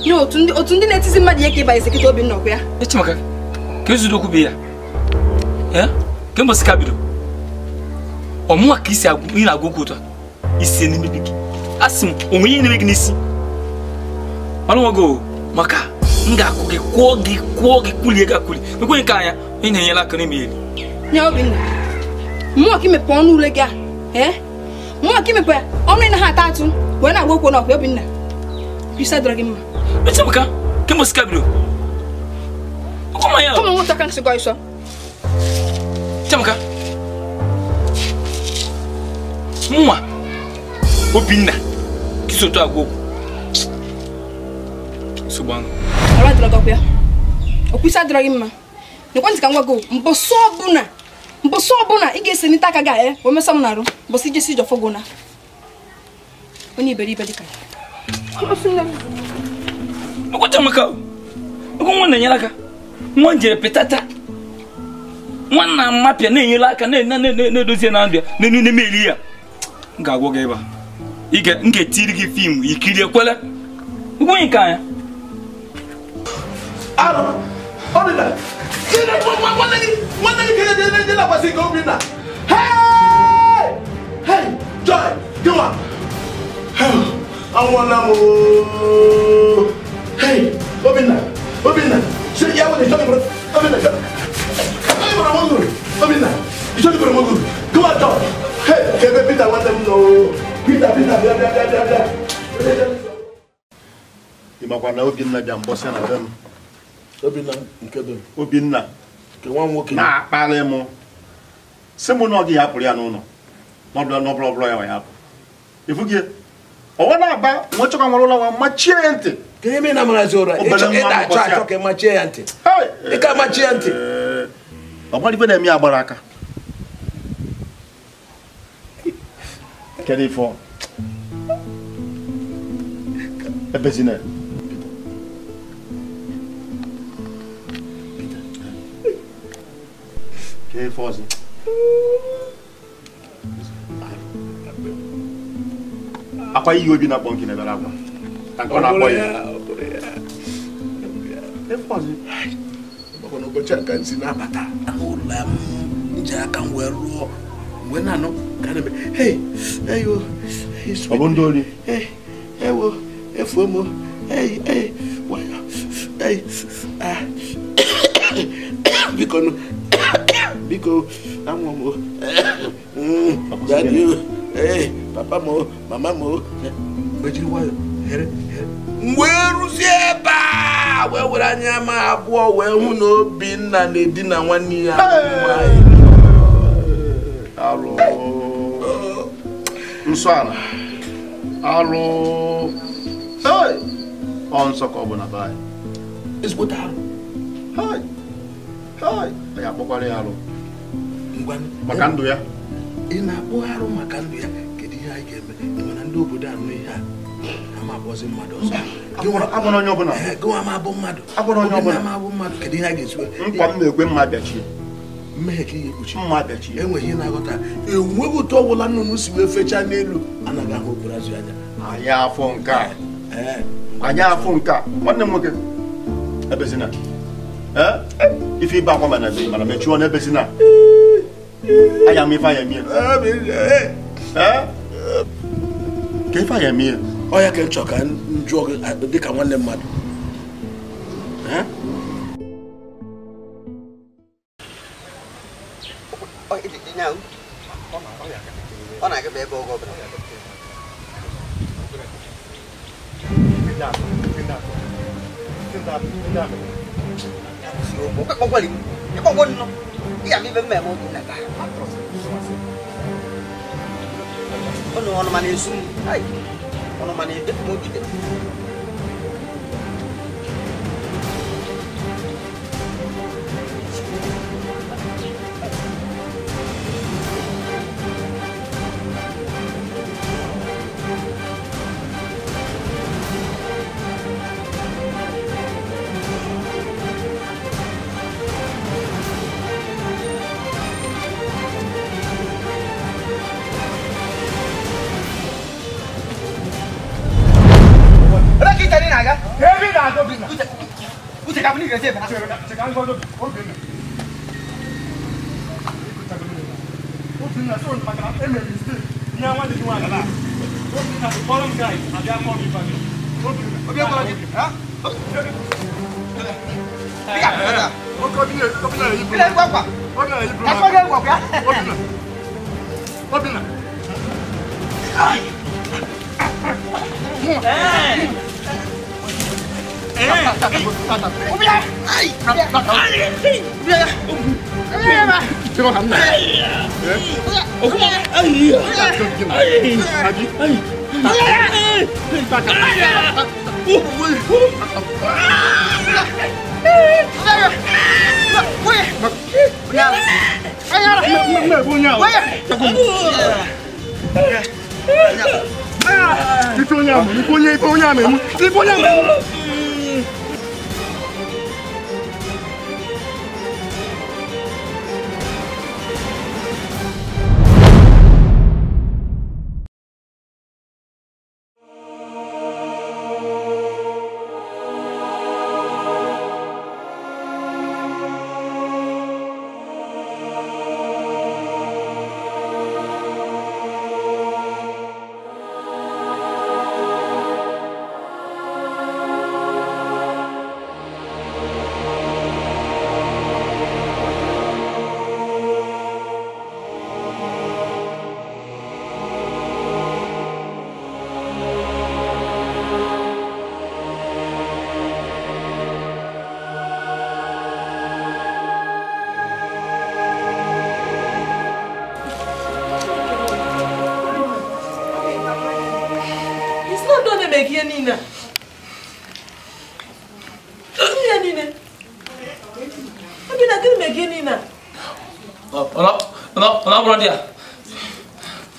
S10: Nyo otu ndị na-etizi mmadụ ihe ka ịba ise kịta obi nnọkwa ya.
S15: Echimaka. Ka ezudokwu be ya. Eh? Kemgbe sika bido. Ọmụ aka isi agwụ ị na-agwụ okwu ụtọ isi n'ime gị asị m onwe ihe na-eme gị n'isi ọnụnwago maka m ga-akụ gị kwụọ gị kwulie gị akwuli ekwenye ka anya ị na-enyela aka n'ime elu
S10: nye Obinna mmụọ ka imepe ọnụ ule gị a mmụọ ka imepe ọnụ ị na ha ata atụ wee na-agwa okwu n'ọkwa Obinna bisa dọrọ gị mma
S15: Echimaka kemgbe sika bido ọkụma ya
S10: kọmọ nwụta ka nsị gọ ịsọ
S15: Echimaka Mwa Obinna kisoto agwoku Subano
S10: Ala droga kwa Okwisa droga mma Nekwanti ka ngwago mboso obuna ige senita ka ga o mesam naru bosi je si jo fogona Oni beri ka
S15: Okwata maka Okwona nyalaka Mwanje petata Mwana mapia na enyelaka na dozie na ndia na meli ya ga-agwọ gị ebe a ị ga-etiri gị fim ikiri ekwela ugwenye nke anya
S11: nwanne gị kere na-agbasi gị Obinna Joy gịnwa anwụọla m Obinna ya were Obinna ịchọgịbere moguru gịnwa Joy kebe Peter nwanne m nọ Peter bịa ịmakwa na Obinna bịa mbọsị na be m Obinna nke nwa nwoke na-akparị m sị m na ọ gị hapụrụ ya n'ụlọ n'ọbụla ya hapụ ifu gị ọwa na-aba nwechọka nwere ụlọ nwa machie ya ntị
S3: ka ihe na amarazi ụra achọ ka machie ya ntị ịka machie ya ntị
S11: ọgbara ibe na-eme ya gbara aka kedu ife ebezina kedu ife ọzọ akwa iyi obi na-akpọ nke na-ebere akwa ka ọ na-akpọ ya ọkwa n'ụbọchị a ka nsi na-abata n'ụlọ m nji aka m wee rụọ mgbe na-anọ ka na-eme eyo ọ bụ ndị ori ewo efuo m biko anwụ m daddy papa m mama m ejiri nwayọ mgbe rụzie ebe a wee were anya ma abụọ wee hụ na Obinna na-edina nwanne ya alụ nsọ ala alụ ọ nsọ ka ọ bụ na be anyị ezigbote alụ anyị akpọkwara ya alụ maka ndụ ya ị na-akpọ arụ maka ndụ ya kedu ihe anyị ga-eme mana ndị obodo anụ ihe a ama abụọzi mmadụ ọzọ agwara onye ọbụla gụwa ma abụ mmadụ agwara onye ọbụla ma abụ mmadụ kedu ihe a ga-esiwe nkwa m na-ekwe mma bịachie mmehie ka ihe ekpuchi mma bịachie enweghị na-aghọta enweghị ụtọ ọbụla nnụnụ si wee fechaa n'elu anaghị ahụ okporo azụ anya anyị afọ nke a anyị afọ nke a nwanne m nwoke ebezina ife ibe akwa mana mechie ọnụ ebezina aya m ife aya mie ka ife aya mie ọ ya ka m chọ ka m jụọ gị dịka nwanne mmadụ
S7: ọ na-agaba ebe ọgọ ọbụla ono mana esu ai ono mana ede mo bide
S1: dia.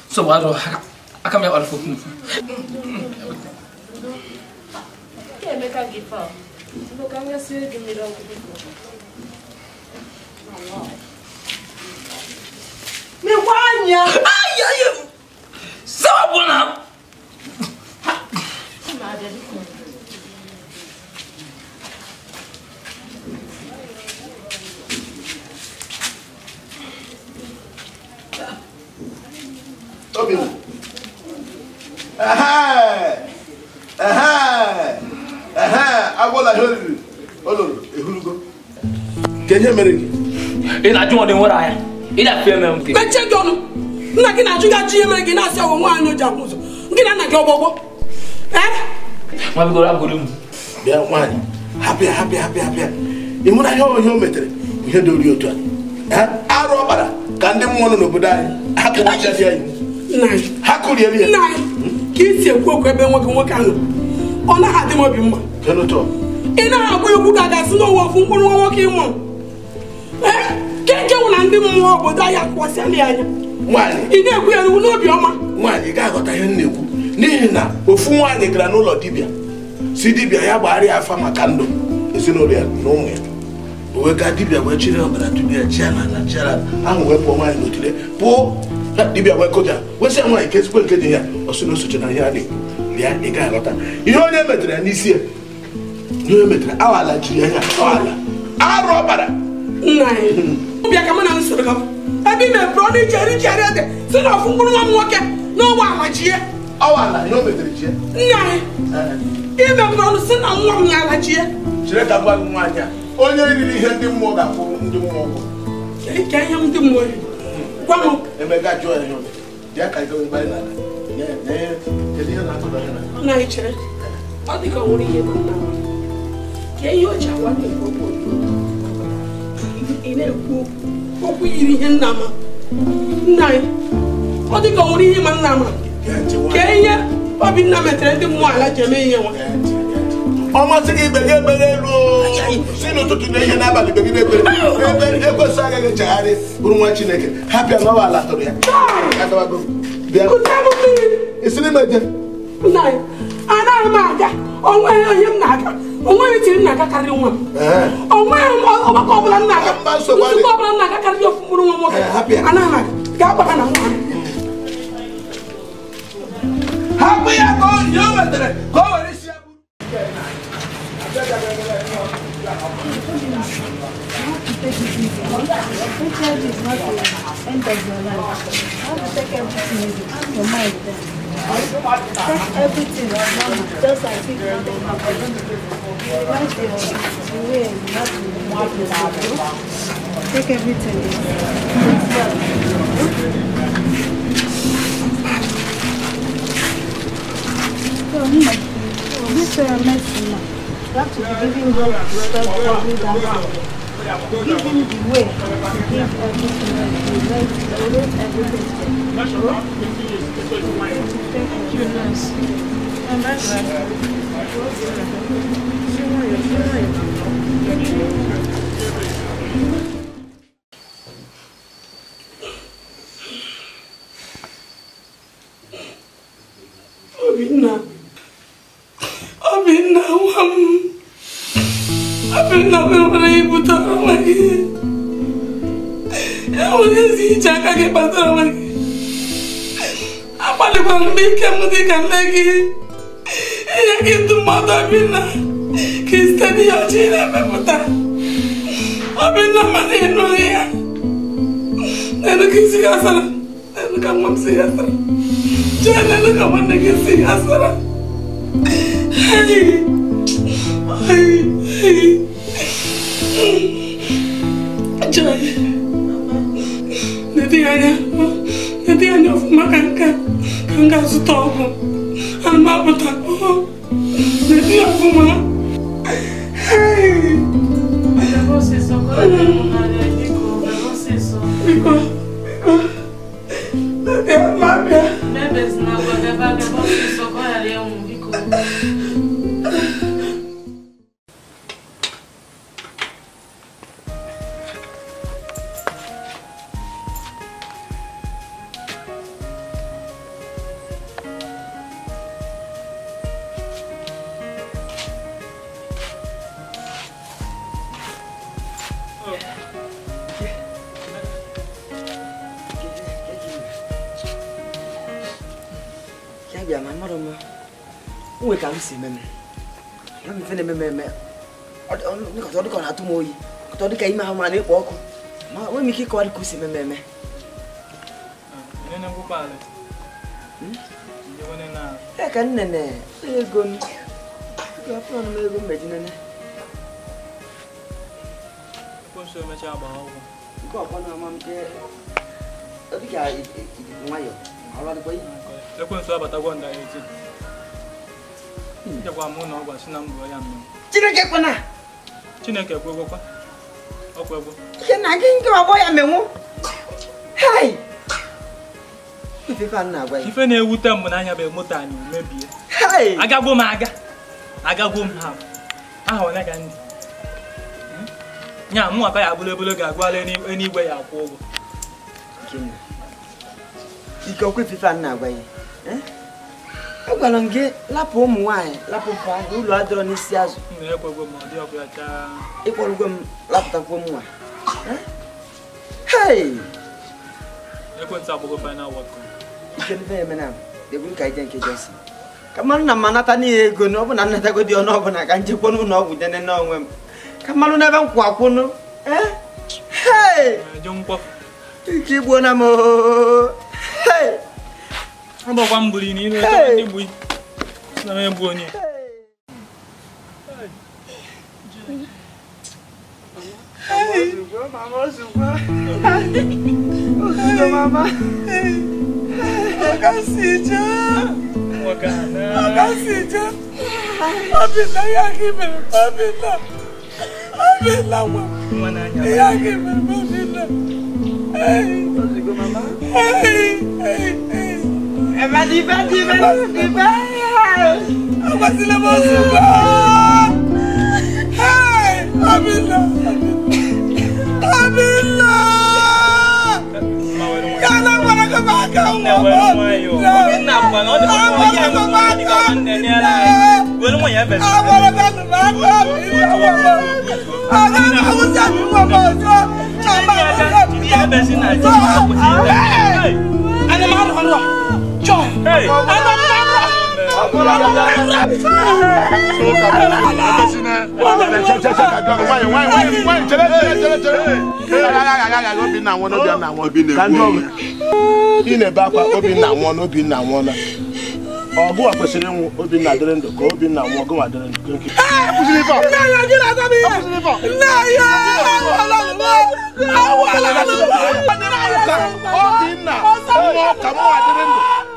S1: Subhanahu akan ya alfu.
S12: Ya meka gifa. Lo kanga sio gimiro kuliko. Me wanya. Ay ay. Sawa bona. Nada de
S11: agwala ihe oriri ololo ehurugo ka ihe mere gị
S1: ị na-ajụ ọ dị nwere anya ị na-afịa eme m
S8: mechie gị ọnụ nna gị na-ajụ ya ji ihe mere gị na-asị ọgwụ nwaanyị oji akwụ ụzọ gị na nna gị ọgbọgbọ
S1: nwa bigoro abụrụ m
S11: bịa nwaanyị hapịa ị mụrụ ihe o metere ihe dị ori otu a arụ ọkpara ka ndị mmụọ nọ n'obodo anyị hapụwachazi ya ha kụriere ya
S8: nna anyị ka isi ekwu okwu ebe nwoke ahụ ọ naghị adị m obi mma ị naghị agwa egwu ka a ga-asị n'ụwa ofu mkpụrụ nwa nwoke ịnwụ keke nwụ na ndị mmụọ obodo anyị akwụkwasịala ya anya ị na-ekwu ya n'uwu n'obi ọma
S11: nwaanyị ga-aghọta ihe m na-ekwu n'ihi na ofu nwaanyị gara n'ụlọ dibịa si dibịa ya gbagharịa afa maka ndụ ezinụlọ ya na ụmụ ya o wee gaa dibịa wee chiri ọbara dibịa chiara ahụ wee pụọ nwaanyị n'otule pụọ dibịa wee kụja wesịa nwaanyị ka ezigbo nke dị ya ọsị na osoche na ihe a na-ekwu bịa ị ga-aghọta ihe onye metere ya n'isi ya ihe onye metere awala jiri anya awala arụ ọbara
S8: nna anyị bịa ka m na nsoro gị ebe ime pụrụ ọnụ ijeri ede si na ọfụ mkpụrụ nwa m nwoke n'ụgbọ ala jie
S11: ọwala ihe o metere jie
S8: nna anyị ime pụrụ ọnụ si na nwa m ya ala jie
S11: chere ka gwa gị nwaanyị a onye riri ihe ndị mmụọ ga-akwụ ndị mmụọ ụgwọ
S8: ka ihe ndị mmụọ gwa m
S11: emega jụọ ya ihe bịa ka ị gba na
S8: nna anyị chere ọ dị ka ọ nwere ihe nna ka ihe o ji agwa gị ị na-ekwu okwu yiri ihe nna ma nna anyị ọ dị ka ọ nwere ihe ma nna ma ka ihe Obinna metere ndị mmụọ ala ji eme ihe nwa
S11: ọ masị gị ikpe gị ekpere elu si n'ụtụtụ na ihe n'abalị be gị na-ekpere ebe ekwesị agaghị echegharị bụrụ nwa Chineke hapịa n'ọwa ala tụrụ ya isi n'ime je
S8: anaghị m aga onweghị onye m na-aga onweghị tiri m na-aga karịrị nwa m onweghị ọgbakọ ọbụla m na-aga nzukọ ọbụla m na-aga karịrị ofu mkpụrụ nwa nwoke anaghị m aga ga-agbara na nwa
S11: hapụ ya ka ihe o metere ka o were isi ya
S17: HIV is not the end of your life. You have to take everything easy. Calm your mind then. Take everything normal, just like if nothing happened. Realize the way you have to take it. Take everything easy. So, this way I'm medicine now. You have to be giving God respect for every that. Give him the way to give everything to relate everything to him. And that's
S8: Obinna, Obinna nwere ibutara onwe gị enwere ezi ije aka gị kpatara onwe gị agbalịkwara m ike m dị ka nne gị inye gị ndụmọdụ Obinna ka site n'ihe ọjọọ na-emepụta Obinna mana ịnụghị ya n'elu ka isi ya asara n'elu ka nwa m si ya asara jee n'elu ka nwanne gị si ya asara Joy, nedi anya ọfụma ka nka zụta ọgwụ anụmapụta nedi ọfụma biko nedi amabịa
S7: Uwe ka m si meme. Ya m fene meme. Ọ dị ka ọ na-atụ m oyi. Ọ dị ka ime ahụ ma na-ekpo ọkụ. Ma o nwere ike ịkọwa dị ka o si meme. kan nene egon ga fon me go medinene
S14: ko so me cha ba ho
S7: ko pa na mam ke odi ga ngayo ala de boy
S14: e ko so abata go nda eti je kwa mu na ogwa si na mbo ya mi
S7: Chineke kwana
S14: Chineke kwego kwa okwego
S7: ke na gi nke wa boy amenwu hai ife fa na agwa
S14: ife na ewute m na anya be moto anyị mebie
S7: hai
S14: agagwo m ha aha onye ga ndị nya mụ aka ya bụrụ ebolo ga-agwala enigwe ya akwụ ụgwọ
S7: ike okwu ife fa na agwa ya agwara m gị lapụ ụmụ nwaanyị lapụ mpa ụlọ adọrọ n'isi azụ
S14: na-ekwego m ọ dị ọkụ ya chaa
S7: ịkpọrọgwo m lapụtakwa m nwa hai
S14: ekwentị agbụgo final world cup
S7: ike nfe emena degbu ka ije nke Johnson ka mmanụ na mmanata n'ihe ego na ọ bụ na nnatago dị ọnụ ọbụla ka njekwa n'ụlọ ọgwụ dene n'onwe m ka mmanụ n'ebe m kwụ akwụnụ ike igbuo na m
S14: ọgbakwa m buru n'ihu echebe ndị gbu na m egbu onye
S4: Mama. Akasija. Akasija. Abila yakime abila. Abila wa. Yakime abila. Osigo mama. Ebadi. Abasile mosuga. Abila. Yana wana kabaka
S11: Ọgụ a kwesịrị ịnwụ Obinna dịrị ndụ ka Obinna nwụọ ọgụ dịrị ndụ nke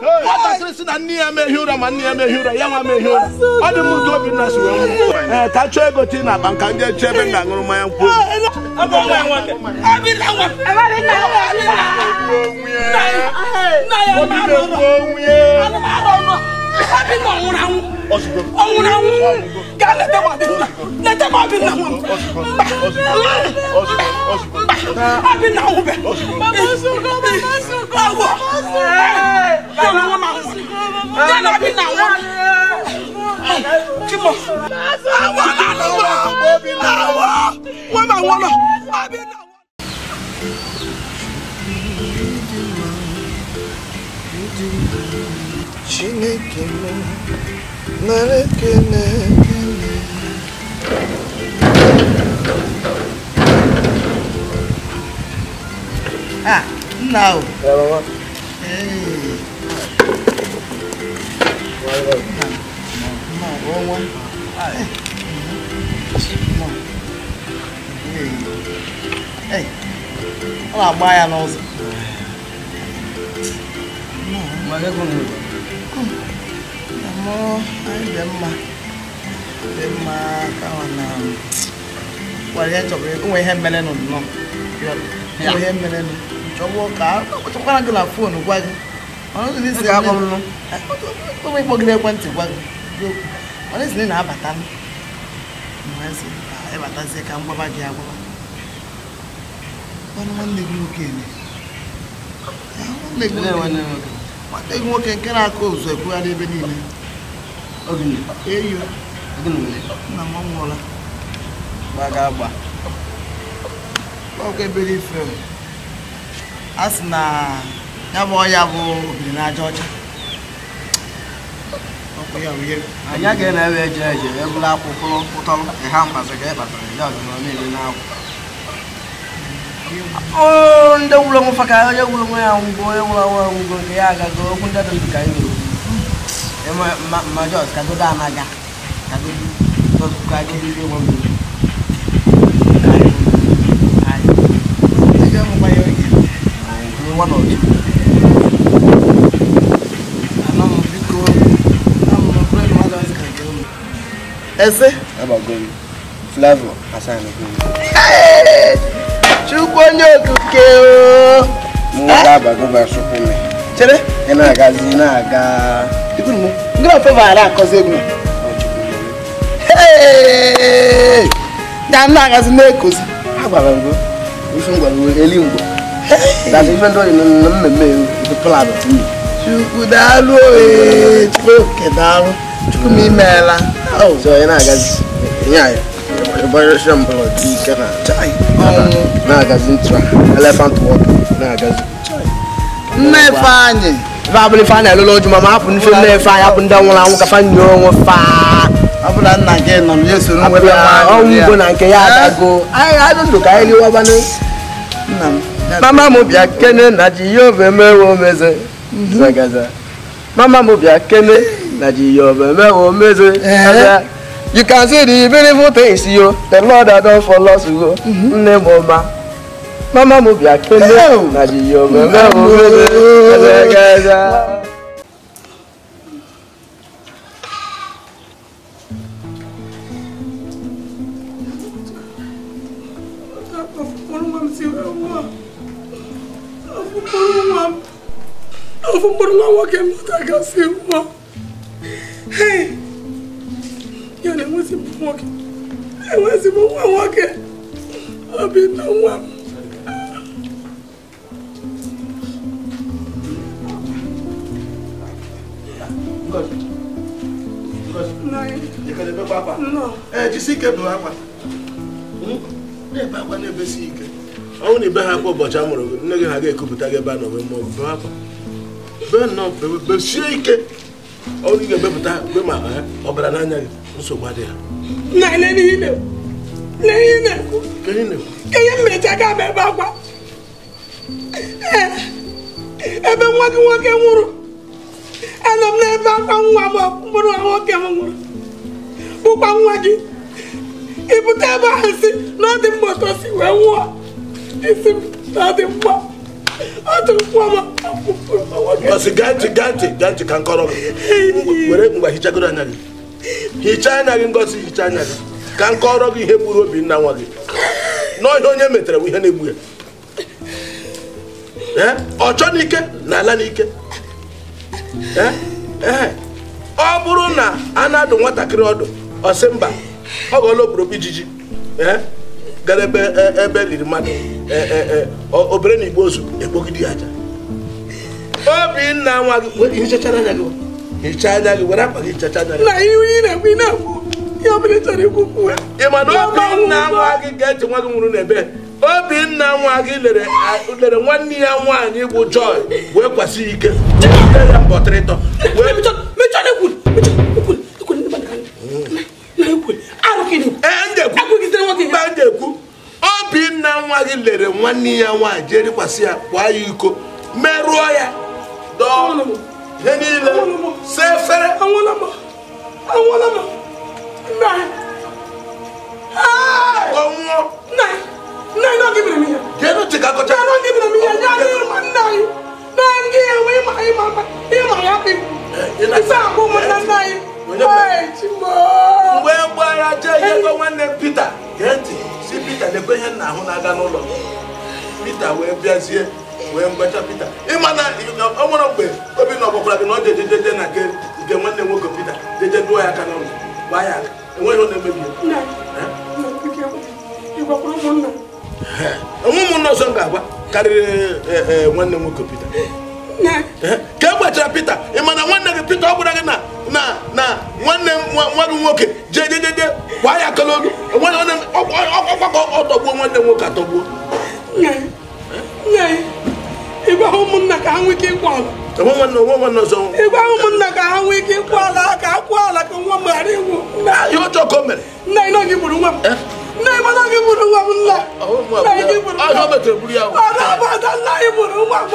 S11: nwatakịrị si na nne ya meghị ụra ma nne ya meghị ụra ya nwa meghị ụra ọ dị m ụtọ Obinna si wee nwụ ka chọọ ego tii na akpa nka ndị eche ebe m ga-aṅụrụ mmanya nkwụ Chineke narekene
S4: now hey ọ agba ya n'ụzọ dị mma ka ọ na gwara ya chọrọ onwe ihe mere nụ nnọọ onwe ihe mere nụ chọwa ka akpọchakwara gị na fon gwa gị onwe ịkpọgide ekwentị gwa gị onye si na-abata ịbatazie ka mgbaba gị agwaba nwanne gị okenye nwata gị nwoke nke na-akọ ụzọ ekwugharị ebe niile eyo nna m nwụọla gbaga agba ọkwa ebere ife a sị na ya bụ ọya bụ obiri n'aja ọcha
S3: anyị agaghị na-ewe eje ebula akwụkwọ pụtọrọ ha mkpasị ka ịkpatara ya ọzọ niile n'akwụ ndị gwụrụ onwe fa ka onye gwụrụ onwe ya ngwo onye gwụrụ onwe ya ngwo nke ya agago okwu ndị dị ndụ ka anyị ma jos ka go da naga ka go di go mo ai ga mo ba yo ki ni one or two ana mo biko am mo friend ma da ka go ese aba go Flavor Hassan go Chukwonyo kuke o mo ga ba go ba so fún mi chere ina ga ikun mo ngara fe ba ra ko segun eh dan na ga zine kosi agbara ngo ifun gwa eli ngo da se fen do no mmemme the plan of me chukwu dalu e chukwu dalu chukwu mi mela oh so ina ga nya Boy, shambolo di kana chai. Na gazintra. Elephant walk. Na gazin. Me fanye. Babli fanye lolo juma ma happen fi me fanye happen dan wala won ka fanyo won fa. Abula na ge no yesu no we ma. O ngo na nke ya dago. I don't look I liwa banu. Mama mo bia kene na ji yo ve me wo meze. Zagaza. Mama mo bia kene na ji yo ve me wo meze. You can see the beautiful things you, the Lord has done for us. Name Mama, Mama Mubia, Kenya, Nadio,
S8: Hey! You're the most important. I was the one walking. I'll be no one.
S11: No. Jisike bụ akwa. Ebe akwa na-ebe si ike. Ọnwụ na ibe ha akwa ụbọchị amụrụ gị, nne gị ha ga-ekupụta gị ebe a n'onwe mmụọ bụ akwa. Be nọ besie ike. Ọnwụ ga-ebepụta be ma ọbara n'anya gị. Nsogbu adị ha.
S8: Na ile Kenye mmecha ga ebe akwa. Ebe nwa gị nwoke nwụrụ. Ana m n'ebe akwa nwa m mụrụ nwoke m nwụrụ. Bụkwa nwa gị. Ibute ebe ahụ si na ọ dị mma otu o si wee nwụọ. Isi m na ọ dị mma. Ọ tụrụ nwa m.
S11: Gosi gaa ntị ka nkọrọ gị. Were ngwa hichagoro anya gị. Hichaa anya gị Ngozi, hichaa anya gị ka nkọrọ gị ihe gburu obi nna nwa gị. N'ọhịa onye metere bụ ihe na-egbu ya. Ọchọ n'ike na ala n'ike. Ọ bụrụ na a na-adụ nwatakịrị ọdụ ọ sị mba ọ ga-ọla okpurokpu ijiji gara ebe liri mmadụ obere na igbo ozu ekpogide ya aja. Obinna nwa gị hichachara anya gị hichaa anya gị were akpa gị hichacha anya gị.
S8: Na iwu ị na-ekwu ị na-ekwu ihe ọbụla chọrọ ikwu ya.
S11: Ị ma na Obinna nwa gị ga-eche nwa gị nwụrụ n'ebe. Obinna nwa gị lere nwanne ya nwaanyị bụ Joy wee kwasị ike ya mbọtịrịtọ ndekwu. Obinna nwa gị lere nwanne ya nwaanyị jee rikwasị ya kwa ya iko merụọ ya dọọ ihe niile sa efere ọnwụọ Geno tika kocha.
S8: No give me me ya ni manai. No ngi we ma ya pi. Isa ko manai. Ai chimo.
S11: Mgbe gbara je ye go nwanne Peter. Genti si Peter le gbe ihe na ahụ na-aga n'ụlọ. Peter wee bịazie wee ngwacha Peter. Ịmana ọ nwere mgbe obi na ọgbakwara gị na ọ jejeje na nke nwanne nwoke Peter. Jeje duo ya aka n'ụlọ. Gba ya aka. Enweghị onye mebi. Ụmụnne ọzọ ga-agwa karịrị nwanne nwoke Peter. Ka e gbachara Peter, ị ma na nwanne gị Peter ọ gwara gị na nwanne nwa gị nwoke jejejeje kwa ya aka n'olu ọgbakọ ọtọgbuo nwanne nwoke atọgbuo.
S8: Ịgwa ụmụnna ka ha nwee ike ịkwa ala.
S11: Nwanne ọzọ.
S8: Ịgwa ụmụnna ka ha nwee ike ịkwa ala ka akwa ala ka nwa m ghara ịnwụ.
S11: Ihe ọjọọ ka o mere.
S8: Nna ị nọghị gburu nwa m. Nna ị nọghị gburu nwa m nna. Nna ị gburu nwa m.
S11: Ọ metere gburu ya.
S8: Ada nna ị gburu nwa m.